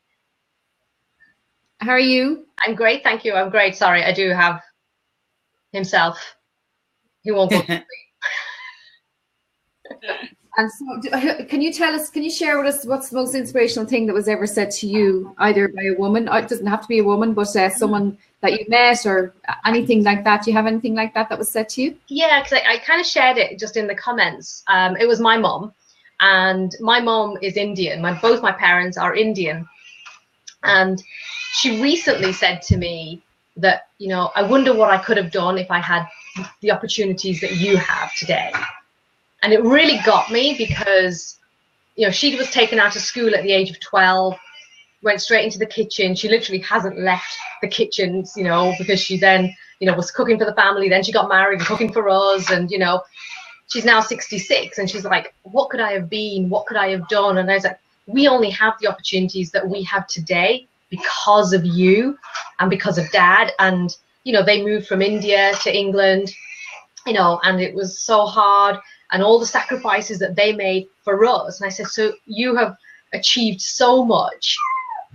How are you? I'm great, thank you. I'm great. Sorry, I do have himself. He won't go to sleep. And so, can you share with us what's the most inspirational thing that was ever said to you, either by a woman? It doesn't have to be a woman, but someone that you met or anything like that. Do you have anything like that was said to you? Yeah, because I kind of shared it just in the comments. It was my mom, and my mom is Indian. Both my parents are Indian. And she recently said to me that, you know, I wonder what I could have done if I had the opportunities that you have today. And it really got me because, you know, she was taken out of school at the age of 12, went straight into the kitchen. She literally hasn't left the kitchens, you know, because she then, you know, was cooking for the family. Then she got married and cooking for us. And, you know, she's now 66 and she's like, what could I have been? What could I have done? And I was like, we only have the opportunities that we have today because of you and because of Dad. And, you know, they moved from India to England, you know, and it was so hard. And all the sacrifices that they made for us. And I said, so you have achieved so much.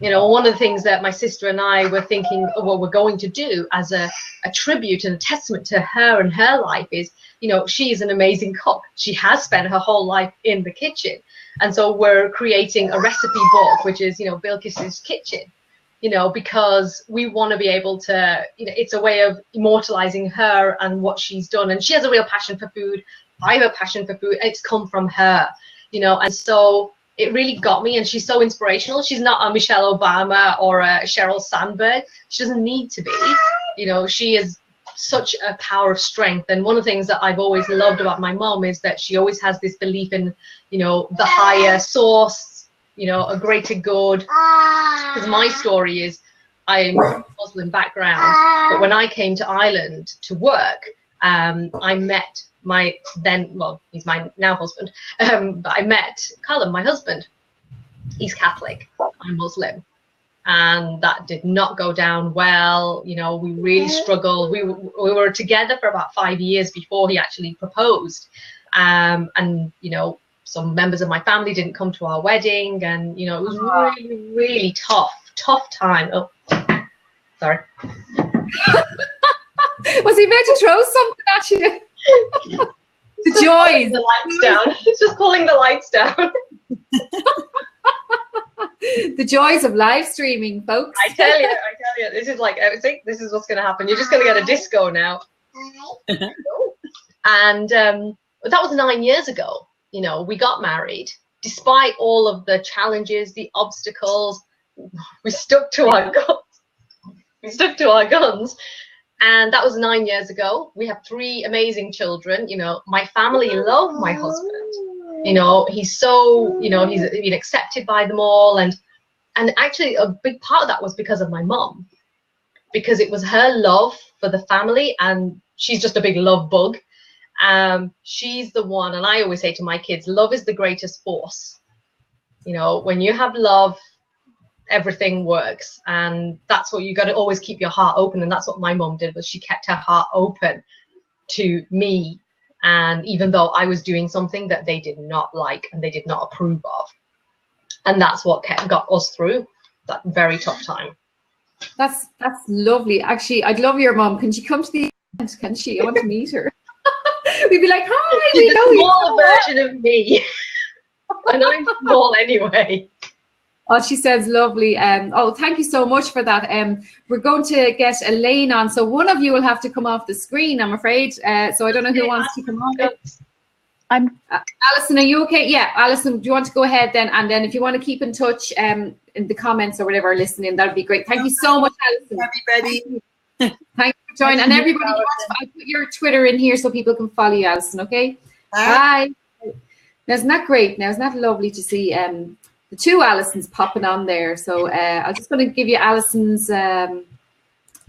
You know, one of the things that my sister and I were thinking, well, we're going to do as a tribute and a testament to her and her life is, you know, she is an amazing cook. She has spent her whole life in the kitchen. And so we're creating a recipe book, which is, you know, Bilkis's Kitchen, you know, because we want to be able to, you know, it's a way of immortalizing her and what she's done. And she has a real passion for food. I have a passion for food. It's come from her, you know, and so it really got me. And she's so inspirational. She's not a Michelle Obama or a Sheryl Sandberg. She doesn't need to be. You know, she is such a power of strength. And one of the things that I've always loved about my mom is that she always has this belief in, you know, the higher source, you know, a greater good. Because my story is, I'm Muslim background, but when I came to Ireland to work, I met my then, well, he's my now husband, but I met Callum, my husband. He's Catholic, I'm Muslim. And that did not go down well. You know, we really struggled. We were together for about 5 years before he actually proposed. And, you know, some members of my family didn't come to our wedding. And, you know, it was really, really tough time. Oh, sorry. Was he meant to throw something at you? The joys. The lights down. He's just pulling the lights down. The joys of live streaming, folks. I tell you, this is like, I think this is what's going to happen. You're just going to get a disco now. And that was 9 years ago. You know, we got married. Despite all of the challenges, the obstacles, we stuck to our guns. And that was 9 years ago. We have 3 amazing children. You know, my family love my husband. You know, he's so, you know, he's been accepted by them all. And actually a big part of that was because of my mom, because it was her love for the family, and she's just a big love bug. She's the one, and I always say to my kids, love is the greatest force. You know, when you have love, everything works. And that's what you got to always keep your heart open. And that's what my mom did, was she kept her heart open to me. And even though I was doing something that they did not like and they did not approve of. And that's what got us through that very tough time. That's lovely. Actually, I'd love your mom. Can she come to the event? Can she? I want to meet her. We'd be like, hi, we know you. Small version of me. And I'm small anyway. Oh, she says lovely. Oh, thank you so much for that. We're going to get Elaine on. So one of you will have to come off the screen, I'm afraid. So I don't know who wants to come on. Alison, are you okay? Yeah, Alison, do you want to go ahead then? And then if you want to keep in touch in the comments or whatever, listening, that would be great. Thank you so much, Alison. Everybody. Thank you for joining. And everybody, I'll put your Twitter in here so people can follow you, Alison, okay? Bye. Now, isn't that great? Now, isn't that lovely to see the 2 Alisons popping on there? So I'm just going to give you Alison's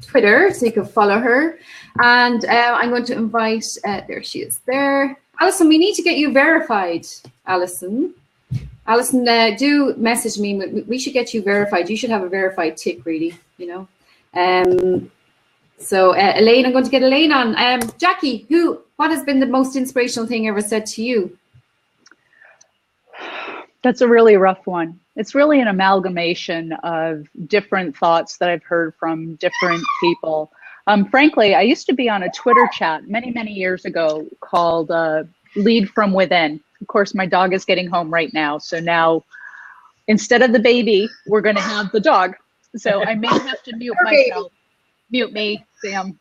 Twitter so you can follow her. And I'm going to invite, there she is there. Alison, we need to get you verified, Alison. Alison, do message me. We should get you verified. You should have a verified tick, really, you know. So Elaine, I'm going to get Elaine on. Jackie, what has been the most inspirational thing ever said to you? That's a really rough one. It's really an amalgamation of different thoughts that I've heard from different people. Frankly, I used to be on a Twitter chat many, many years ago called Lead From Within. Of course, my dog is getting home right now. So now, instead of the baby, we're going to have the dog. So I may have to mute myself. Mute me, Sam.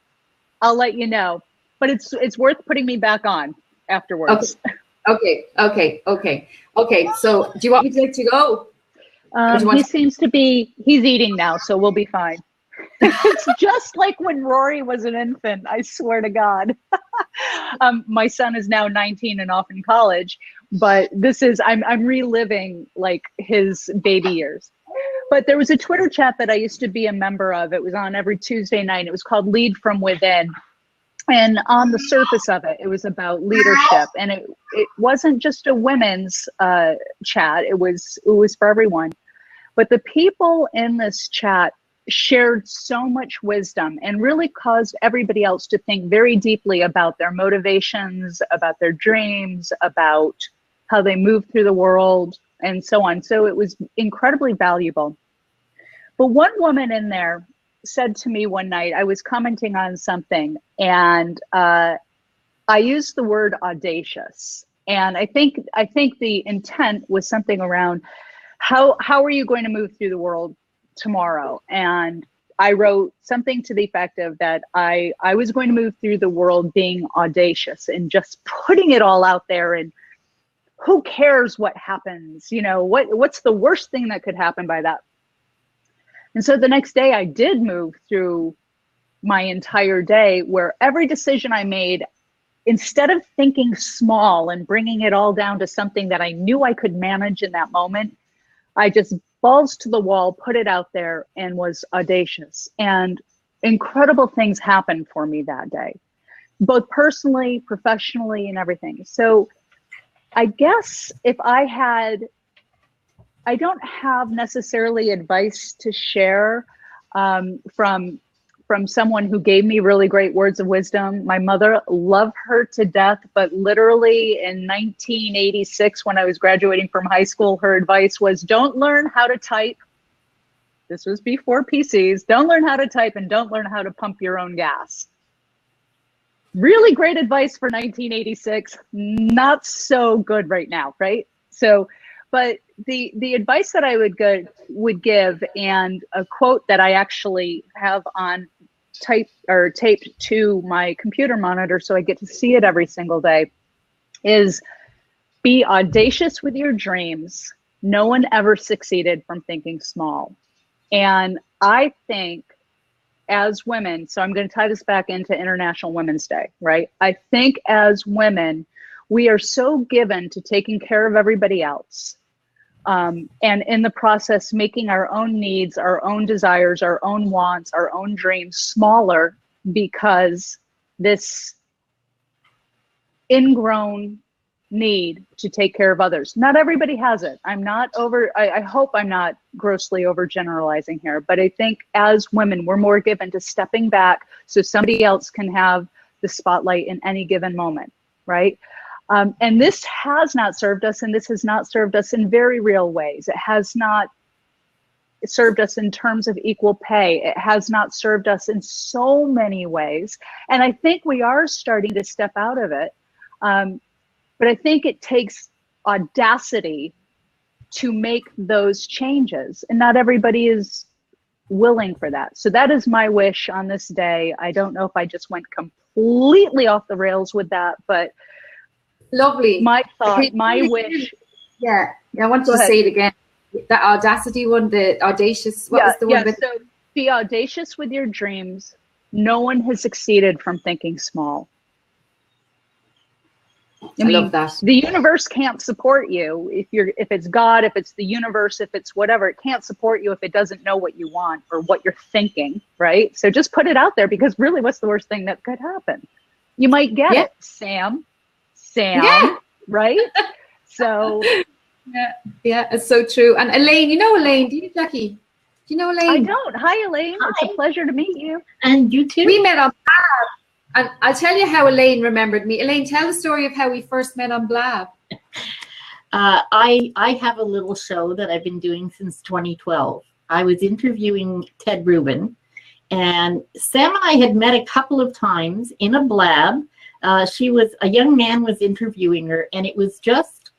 I'll let you know. But it's worth putting me back on afterwards. Okay. So do you want me to go? He seems to be, he's eating now, so we'll be fine. It's just like when Rory was an infant, I swear to God. My son is now 19 and off in college, but I'm reliving like his baby years. But there was a Twitter chat that I used to be a member of. It was on every Tuesday night. It was called Lead From Within. And on the surface of it, it was about leadership. And it wasn't just a women's chat. It was for everyone. But the people in this chat shared so much wisdom and really caused everybody else to think very deeply about their motivations, about their dreams, about how they move through the world, and so on. So it was incredibly valuable. But one woman in there said to me one night, I was commenting on something, and I used the word audacious. And I think the intent was something around how are you going to move through the world tomorrow? And I wrote something to the effect of that I was going to move through the world being audacious and just putting it all out there and who cares what happens? You know, what's the worst thing that could happen by that? And so the next day I did move through my entire day where every decision I made, instead of thinking small and bringing it all down to something that I knew I could manage in that moment, I just balls to the wall, put it out there, and was audacious. And incredible things happened for me that day, both personally, professionally, and everything. So I guess if I don't have necessarily advice to share from someone who gave me really great words of wisdom. My mother, love her to death, but literally in 1986, when I was graduating from high school, her advice was, don't learn how to type. This was before PCs. Don't learn how to type and don't learn how to pump your own gas. Really great advice for 1986. Not so good right now, right? So, but the advice that I would give, and a quote that I actually have on taped to my computer monitor so I get to see it every single day, is be audacious with your dreams. No one ever succeeded from thinking small. And I think as women, so I'm going to tie this back into International Women's Day, right? I think as women, we are so given to taking care of everybody else. And in the process, making our own needs, our own desires, our own wants, our own dreams smaller, because this ingrown need to take care of others. Not everybody has it. I hope I'm not grossly overgeneralizing here, but I think as women, we're more given to stepping back so somebody else can have the spotlight in any given moment, right? And this has not served us, and this has not served us in very real ways. It has not served us in terms of equal pay. It has not served us in so many ways. And I think we are starting to step out of it. But I think it takes audacity to make those changes, and not everybody is willing for that. So that is my wish on this day. I don't know if I just went completely off the rails with that, but lovely. My thought, my wish. Yeah, I want to say it again. That audacity one, the audacious, what was the one? So be audacious with your dreams. No one has succeeded from thinking small. I mean, love that. The universe can't support you if it's God, if it's the universe, if it's whatever. It can't support you if it doesn't know what you want or what you're thinking, right? So just put it out there, because really, what's the worst thing that could happen? You might get it, Sam, right? So yeah, it's so true. And Elaine, you know Elaine, do you, Jackie? Do you know Elaine? I don't. Hi, Elaine. Hi. It's a pleasure to meet you. And you too. We met on Blab. And I'll tell you how Elaine remembered me. Elaine, tell the story of how we first met on Blab. I have a little show that I've been doing since 2012. I was interviewing Ted Rubin, and Sam and I had met a couple of times in a Blab. A young man was interviewing her, and it was just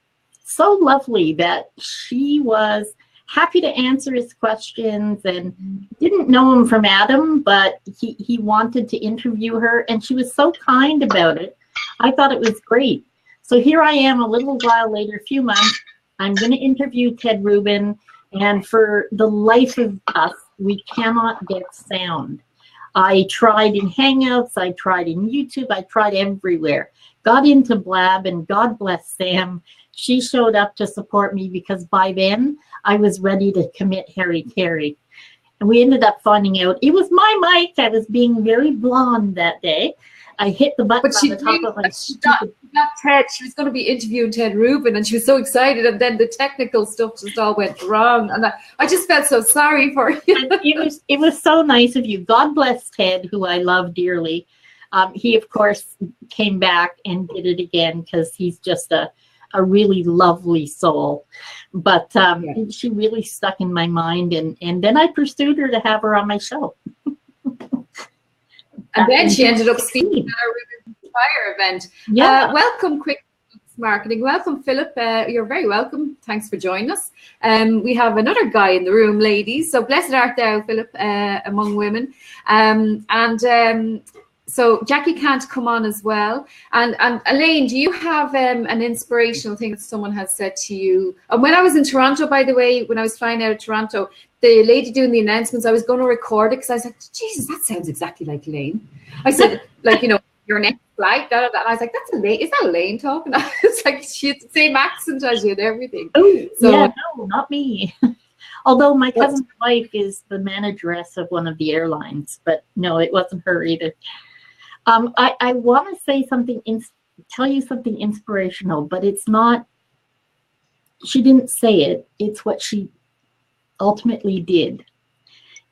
so lovely that she was happy to answer his questions, and didn't know him from Adam, but he wanted to interview her, and she was so kind about it. I thought it was great. So here I am a little while later, a few months, I'm going to interview Ted Rubin, and for the life of us, we cannot get sound. I tried in Hangouts, I tried in YouTube, I tried everywhere. Got into Blab, and God bless Sam. She showed up to support me, because by then I was ready to commit Harry Carey. And we ended up finding out it was my mic. I was being very blonde that day. I hit the button on the top of my stupid... Ted. She was going to be interviewing Ted Rubin, and she was so excited, and then the technical stuff just all went wrong, and I just felt so sorry for you. It was so nice of you. God bless Ted, who I love dearly. He, of course, came back and did it again, because he's just a really lovely soul. But she really stuck in my mind, and then I pursued her to have her on my show. And then she ended up speaking at our Women's Inspire event. Yeah. Welcome, Quick Marketing. Welcome, Philip. You're very welcome. Thanks for joining us. We have another guy in the room, ladies. So blessed art thou, Philip, among women. So Jackie can't come on as well. And Elaine, do you have an inspirational thing that someone has said to you? And when I was in Toronto, by the way, when I was flying out of Toronto, the lady doing the announcements, I was going to record it because I was like, Jesus, that sounds exactly like Elaine. I said, like, you know, your next flight, da, da, da. And I was like, that's Elaine. Is that Elaine talking? It's like she had the same accent as you and everything. Oh, so, yeah, no, not me. Although my cousin's wife is the manageress of one of the airlines, but no, it wasn't her either. I want to say something, tell you something inspirational, but it's not, she didn't say it. It's what she ultimately did.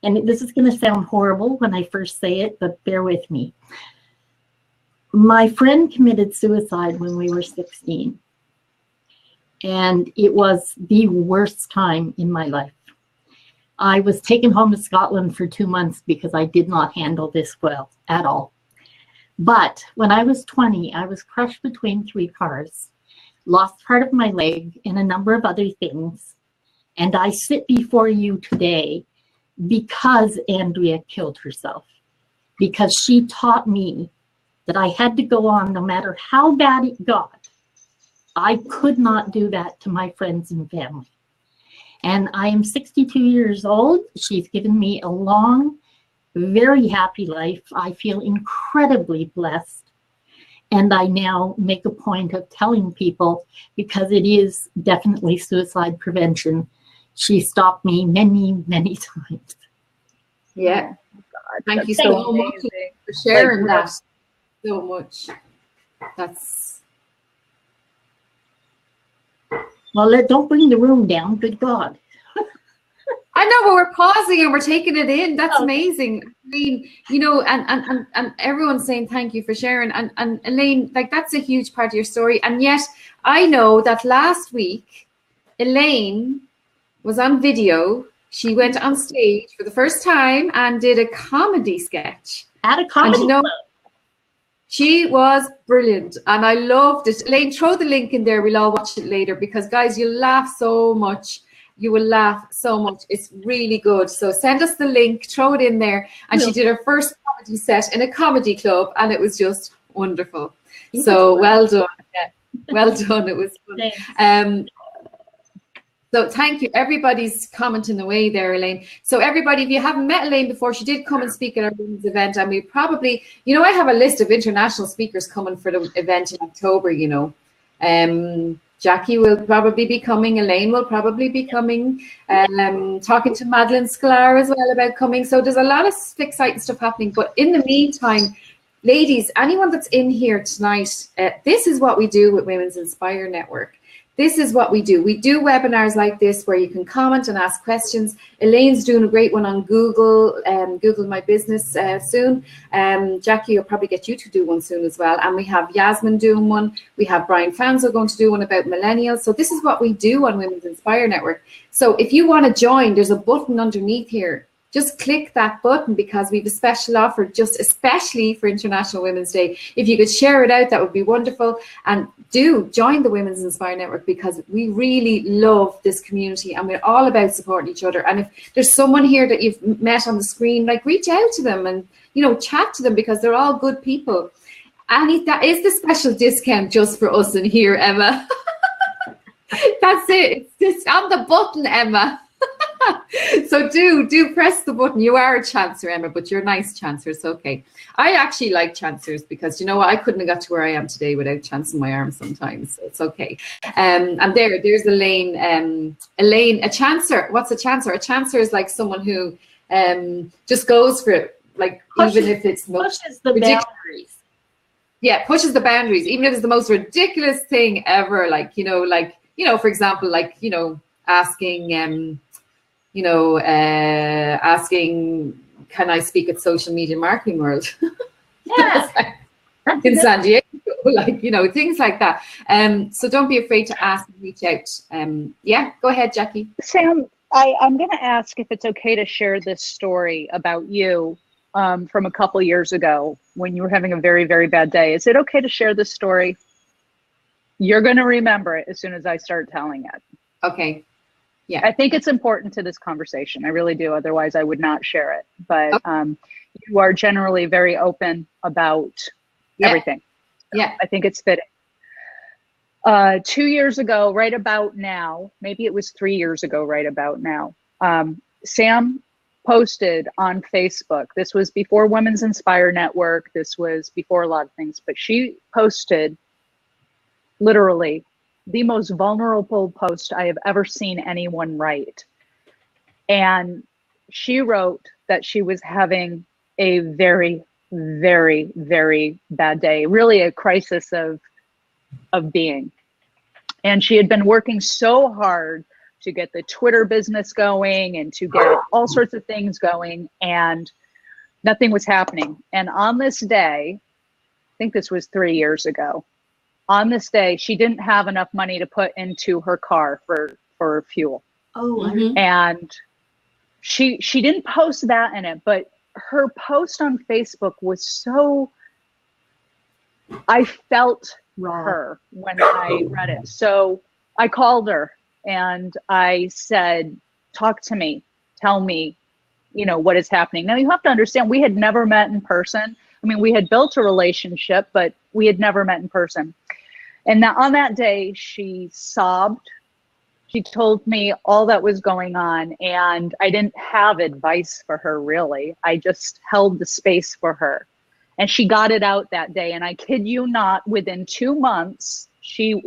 And this is going to sound horrible when I first say it, but bear with me. My friend committed suicide when we were 16. And it was the worst time in my life. I was taken home to Scotland for 2 months because I did not handle this well at all. But when I was 20, I was crushed between 3 cars, lost part of my leg and a number of other things. And I sit before you today because Andrea killed herself, because she taught me that I had to go on no matter how bad it got. I could not do that to my friends and family. And I am 62 years old. She's given me a long, very happy life. I feel incredibly blessed. And I now make a point of telling people, because it is definitely suicide prevention. She stopped me many, many times. Yeah. Thank you so much for sharing that so much. That's... Well, don't bring the room down. Good God. I know, but we're pausing and we're taking it in. That's amazing. I mean, you know, and everyone's saying thank you for sharing. And Elaine, like, that's a huge part of your story. And yet I know that last week, Elaine was on video. She went on stage for the first time and did a comedy sketch. At a comedy club. She was brilliant and I loved it. Elaine, throw the link in there. We'll all watch it later because, guys, you'll laugh so much. You will laugh so much. It's really good. So send us the link, throw it in there. And she did her first comedy set in a comedy club and it was just wonderful. So well done. Yeah. Well done. It was fun. So thank you. Everybody's commenting away there, Elaine. So everybody, if you haven't met Elaine before, she did come and speak at our women's event. And we probably, you know, I have a list of international speakers coming for the event in October, you know. Jackie will probably be coming. Elaine will probably be coming. Talking to Madeleine Sklar as well about coming. So there's a lot of exciting stuff happening. But in the meantime, ladies, anyone that's in here tonight, this is what we do with Women's Inspire Network. This is what we do. We do webinars like this where you can comment and ask questions. Elaine's doing a great one on Google, Google My Business soon. Jackie will probably get you to do one soon as well. And we have Yasmin doing one. We have Brian Fanzo going to do one about millennials. So this is what we do on Women's Inspire Network. So if you want to join, there's a button underneath here. Just click that button because we have a special offer just especially for International Women's Day. If you could share it out, that would be wonderful. And do join the Women's Inspire Network because we really love this community and we're all about supporting each other. And if there's someone here that you've met on the screen, like, reach out to them and, you know, chat to them because they're all good people. And that is the special discount just for us in here, Emma. That's it. It's just on the button, Emma. So do press the button. You are a chancer, Emma, but you're a nice chancer. It's okay. I actually like chancers because, you know what, I couldn't have got to where I am today without chancing my arm sometimes. So it's okay. And there's Elaine. Elaine, a chancer. What's a chancer? A chancer is like someone who just goes for it, like even if it's pushes the boundaries. Yeah, pushes the boundaries, even if it's the most ridiculous thing ever. Like, for example, like, you know, asking, asking, can I speak at Social Media Marketing World? Yeah. In San Diego, like, you know, things like that. So don't be afraid to ask and reach out. Yeah, go ahead, Jackie. Sam, I'm going to ask if it's okay to share this story about you from a couple years ago when you were having a very, very bad day. Is it okay to share this story? You're going to remember it as soon as I start telling it. Okay. Yeah. I think it's important to this conversation. I really do. Otherwise, I would not share it. But you are generally very open about everything. Yeah. I think it's fitting. 2 years ago, right about now, maybe it was 3 years ago, right about now, Sam posted on Facebook. This was before Women's Inspire Network. This was before a lot of things, but she posted literally the most vulnerable post I have ever seen anyone write. And she wrote that she was having a very, very, very bad day, really a crisis of being. And she had been working so hard to get the Twitter business going and to get all sorts of things going, and nothing was happening. And on this day, I think this was 3 years ago, on this day, she didn't have enough money to put into her car for fuel. Oh, and she didn't post that in it, but her post on Facebook was so, I felt her when I read it. So I called her and I said, talk to me, tell me, you know, what is happening. Now you have to understand, we had never met in person. I mean, we had built a relationship, but we had never met in person. And that on that day, she sobbed. She told me all that was going on, and I didn't have advice for her, really. I just held the space for her. And she got it out that day. And I kid you not, within 2 months,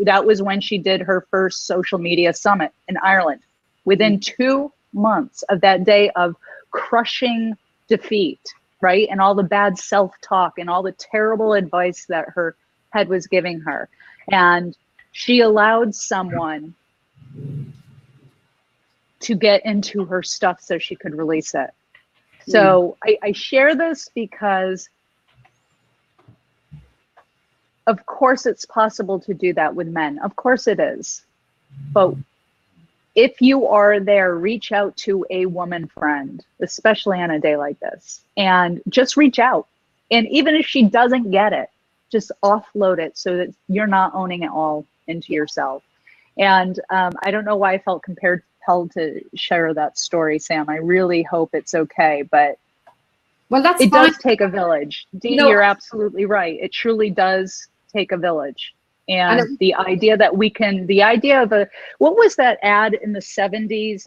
that was when she did her first social media summit in Ireland. Within 2 months of that day of crushing defeat, right? And all the bad self-talk and all the terrible advice that her head was giving her. And she allowed someone to get into her stuff so she could release it. So I share this because of course it's possible to do that with men. Of course it is. But if you are there, reach out to a woman friend, especially on a day like this, and just reach out. And even if she doesn't get it, just offload it so that you're not owning it all into yourself. And I don't know why I felt compelled to share that story, Sam. I really hope it's okay, but well, that's it fine. does take a village. Dee, you're absolutely right. It truly does take a village. And the idea that we can, the idea of what was that ad in the 70s?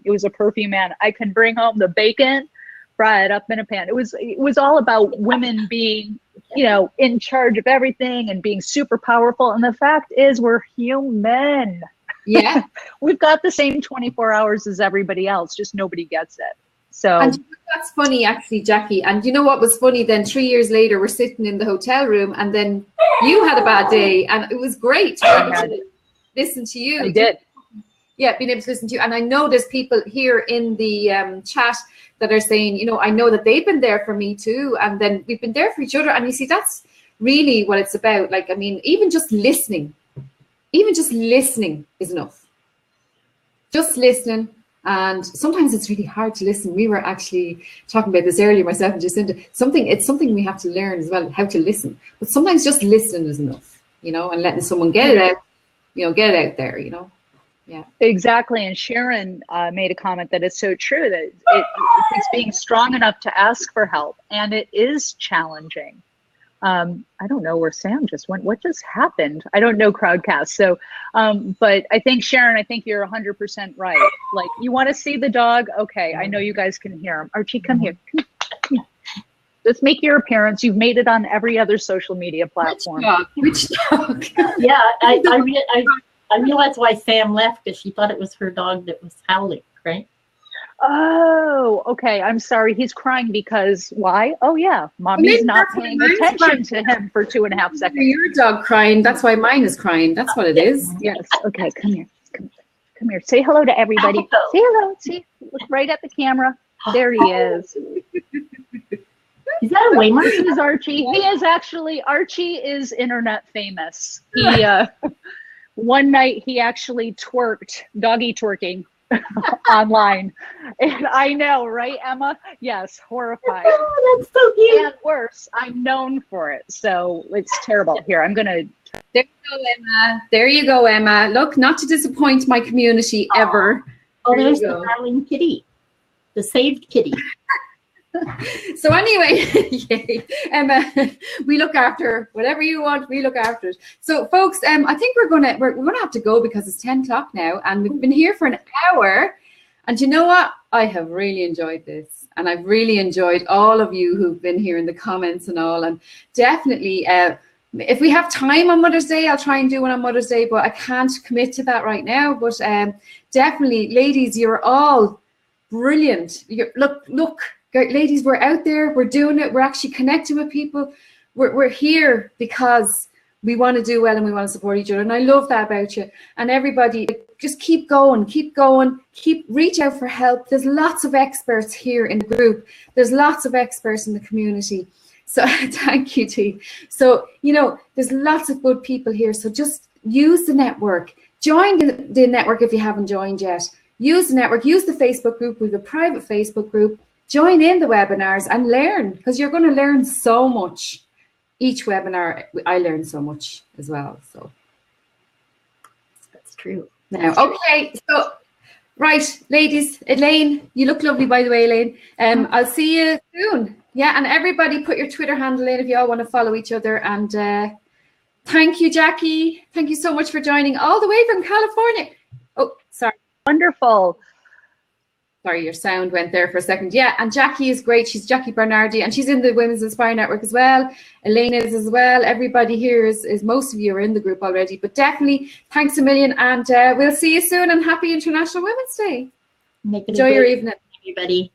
It was a perfume ad. I can bring home the bacon, fry it up in a pan. It was all about women being, you know, in charge of everything and being super powerful. And the fact is, we're human. Yeah. We've got the same 24 hours as everybody else, just nobody gets it. So and that's funny, actually, Jackie. And you know what was funny? Then 3 years later, we're sitting in the hotel room, and then you had a bad day, and it was great to be able to listen to you. I did. Yeah, being able to listen to you. And I know there's people here in the chat that are saying, you know, I know that they've been there for me too, and then we've been there for each other. And you see, that's really what it's about. Like, I mean, even just listening is enough. Just listening. And sometimes it's really hard to listen. We were actually talking about this earlier, myself and Jacinta. It's something we have to learn as well, how to listen. But sometimes just listening is enough, you know, and letting someone get it out, you know, get it out there, you know. Yeah, exactly. And Sharon made a comment that is so true, that it's being strong enough to ask for help, and it is challenging. I don't know where Sam just went. What just happened? I don't know Crowdcast. So, but I think Sharon, I think you're 100% right. Like, you want to see the dog? Okay, I know you guys can hear him. Archie, come here. Come here. Let's make your appearance. You've made it on every other social media platform. Which dog? Yeah, I realized why Sam left, because she thought it was her dog that was howling, right? Oh, okay. I'm sorry. He's crying because why? Oh, yeah. Mommy's not paying attention to him for 2.5 seconds. Your dog crying. That's why mine is crying. That's what it is. Yes. Okay. Come here. Come here. Say hello to everybody. Say hello. See, look right at the camera. There he is. Is that a Waymark? This is Archie. He is actually, Archie is internet famous. He, one night he actually twerked, doggy twerking online. And I know, right, Emma? Yes, horrified. Oh, that's so cute. And worse, I'm known for it. So it's terrible. Here, I'm going to. There you go, Emma. There you go, Emma. Look, not to disappoint my community ever. Oh, there's the darling kitty, the saved kitty. So anyway, yay. Emma, we look after whatever you want. We look after it. So, folks, I think we're gonna have to go because it's 10 o'clock now, and we've been here for an hour. And you know what? I have really enjoyed this, and I've really enjoyed all of you who've been here in the comments and all. And definitely, if we have time on Mother's Day, I'll try and do one on Mother's Day, but I can't commit to that right now. But definitely, ladies, you're all brilliant. Look, ladies, we're out there, we're doing it, we're actually connecting with people. We're here because we want to do well and we want to support each other. And I love that about you. And everybody, just keep going, reach out for help. There's lots of experts here in the group. There's lots of experts in the community. So thank you, T. So, you know, there's lots of good people here. So just use the network. Join the network if you haven't joined yet. Use the network, use the Facebook group. We have a private Facebook group. Join in the webinars and learn, because you're going to learn so much. Each webinar, I learn so much as well. So that's true. Now, okay, so right, ladies, Elaine, you look lovely, by the way, Elaine. I'll see you soon. Yeah, and everybody put your Twitter handle in if you all want to follow each other. And thank you, Jackie. Thank you so much for joining all the way from California. Oh, sorry. Wonderful. Sorry, your sound went there for a second. Yeah, and Jackie is great. She's Jackie Bernardi, and she's in the Women's Inspire Network as well. Elaine is as well. Everybody here is most of you are in the group already. But definitely, thanks a million, and we'll see you soon, and happy International Women's Day. Make it Enjoy your evening. Everybody.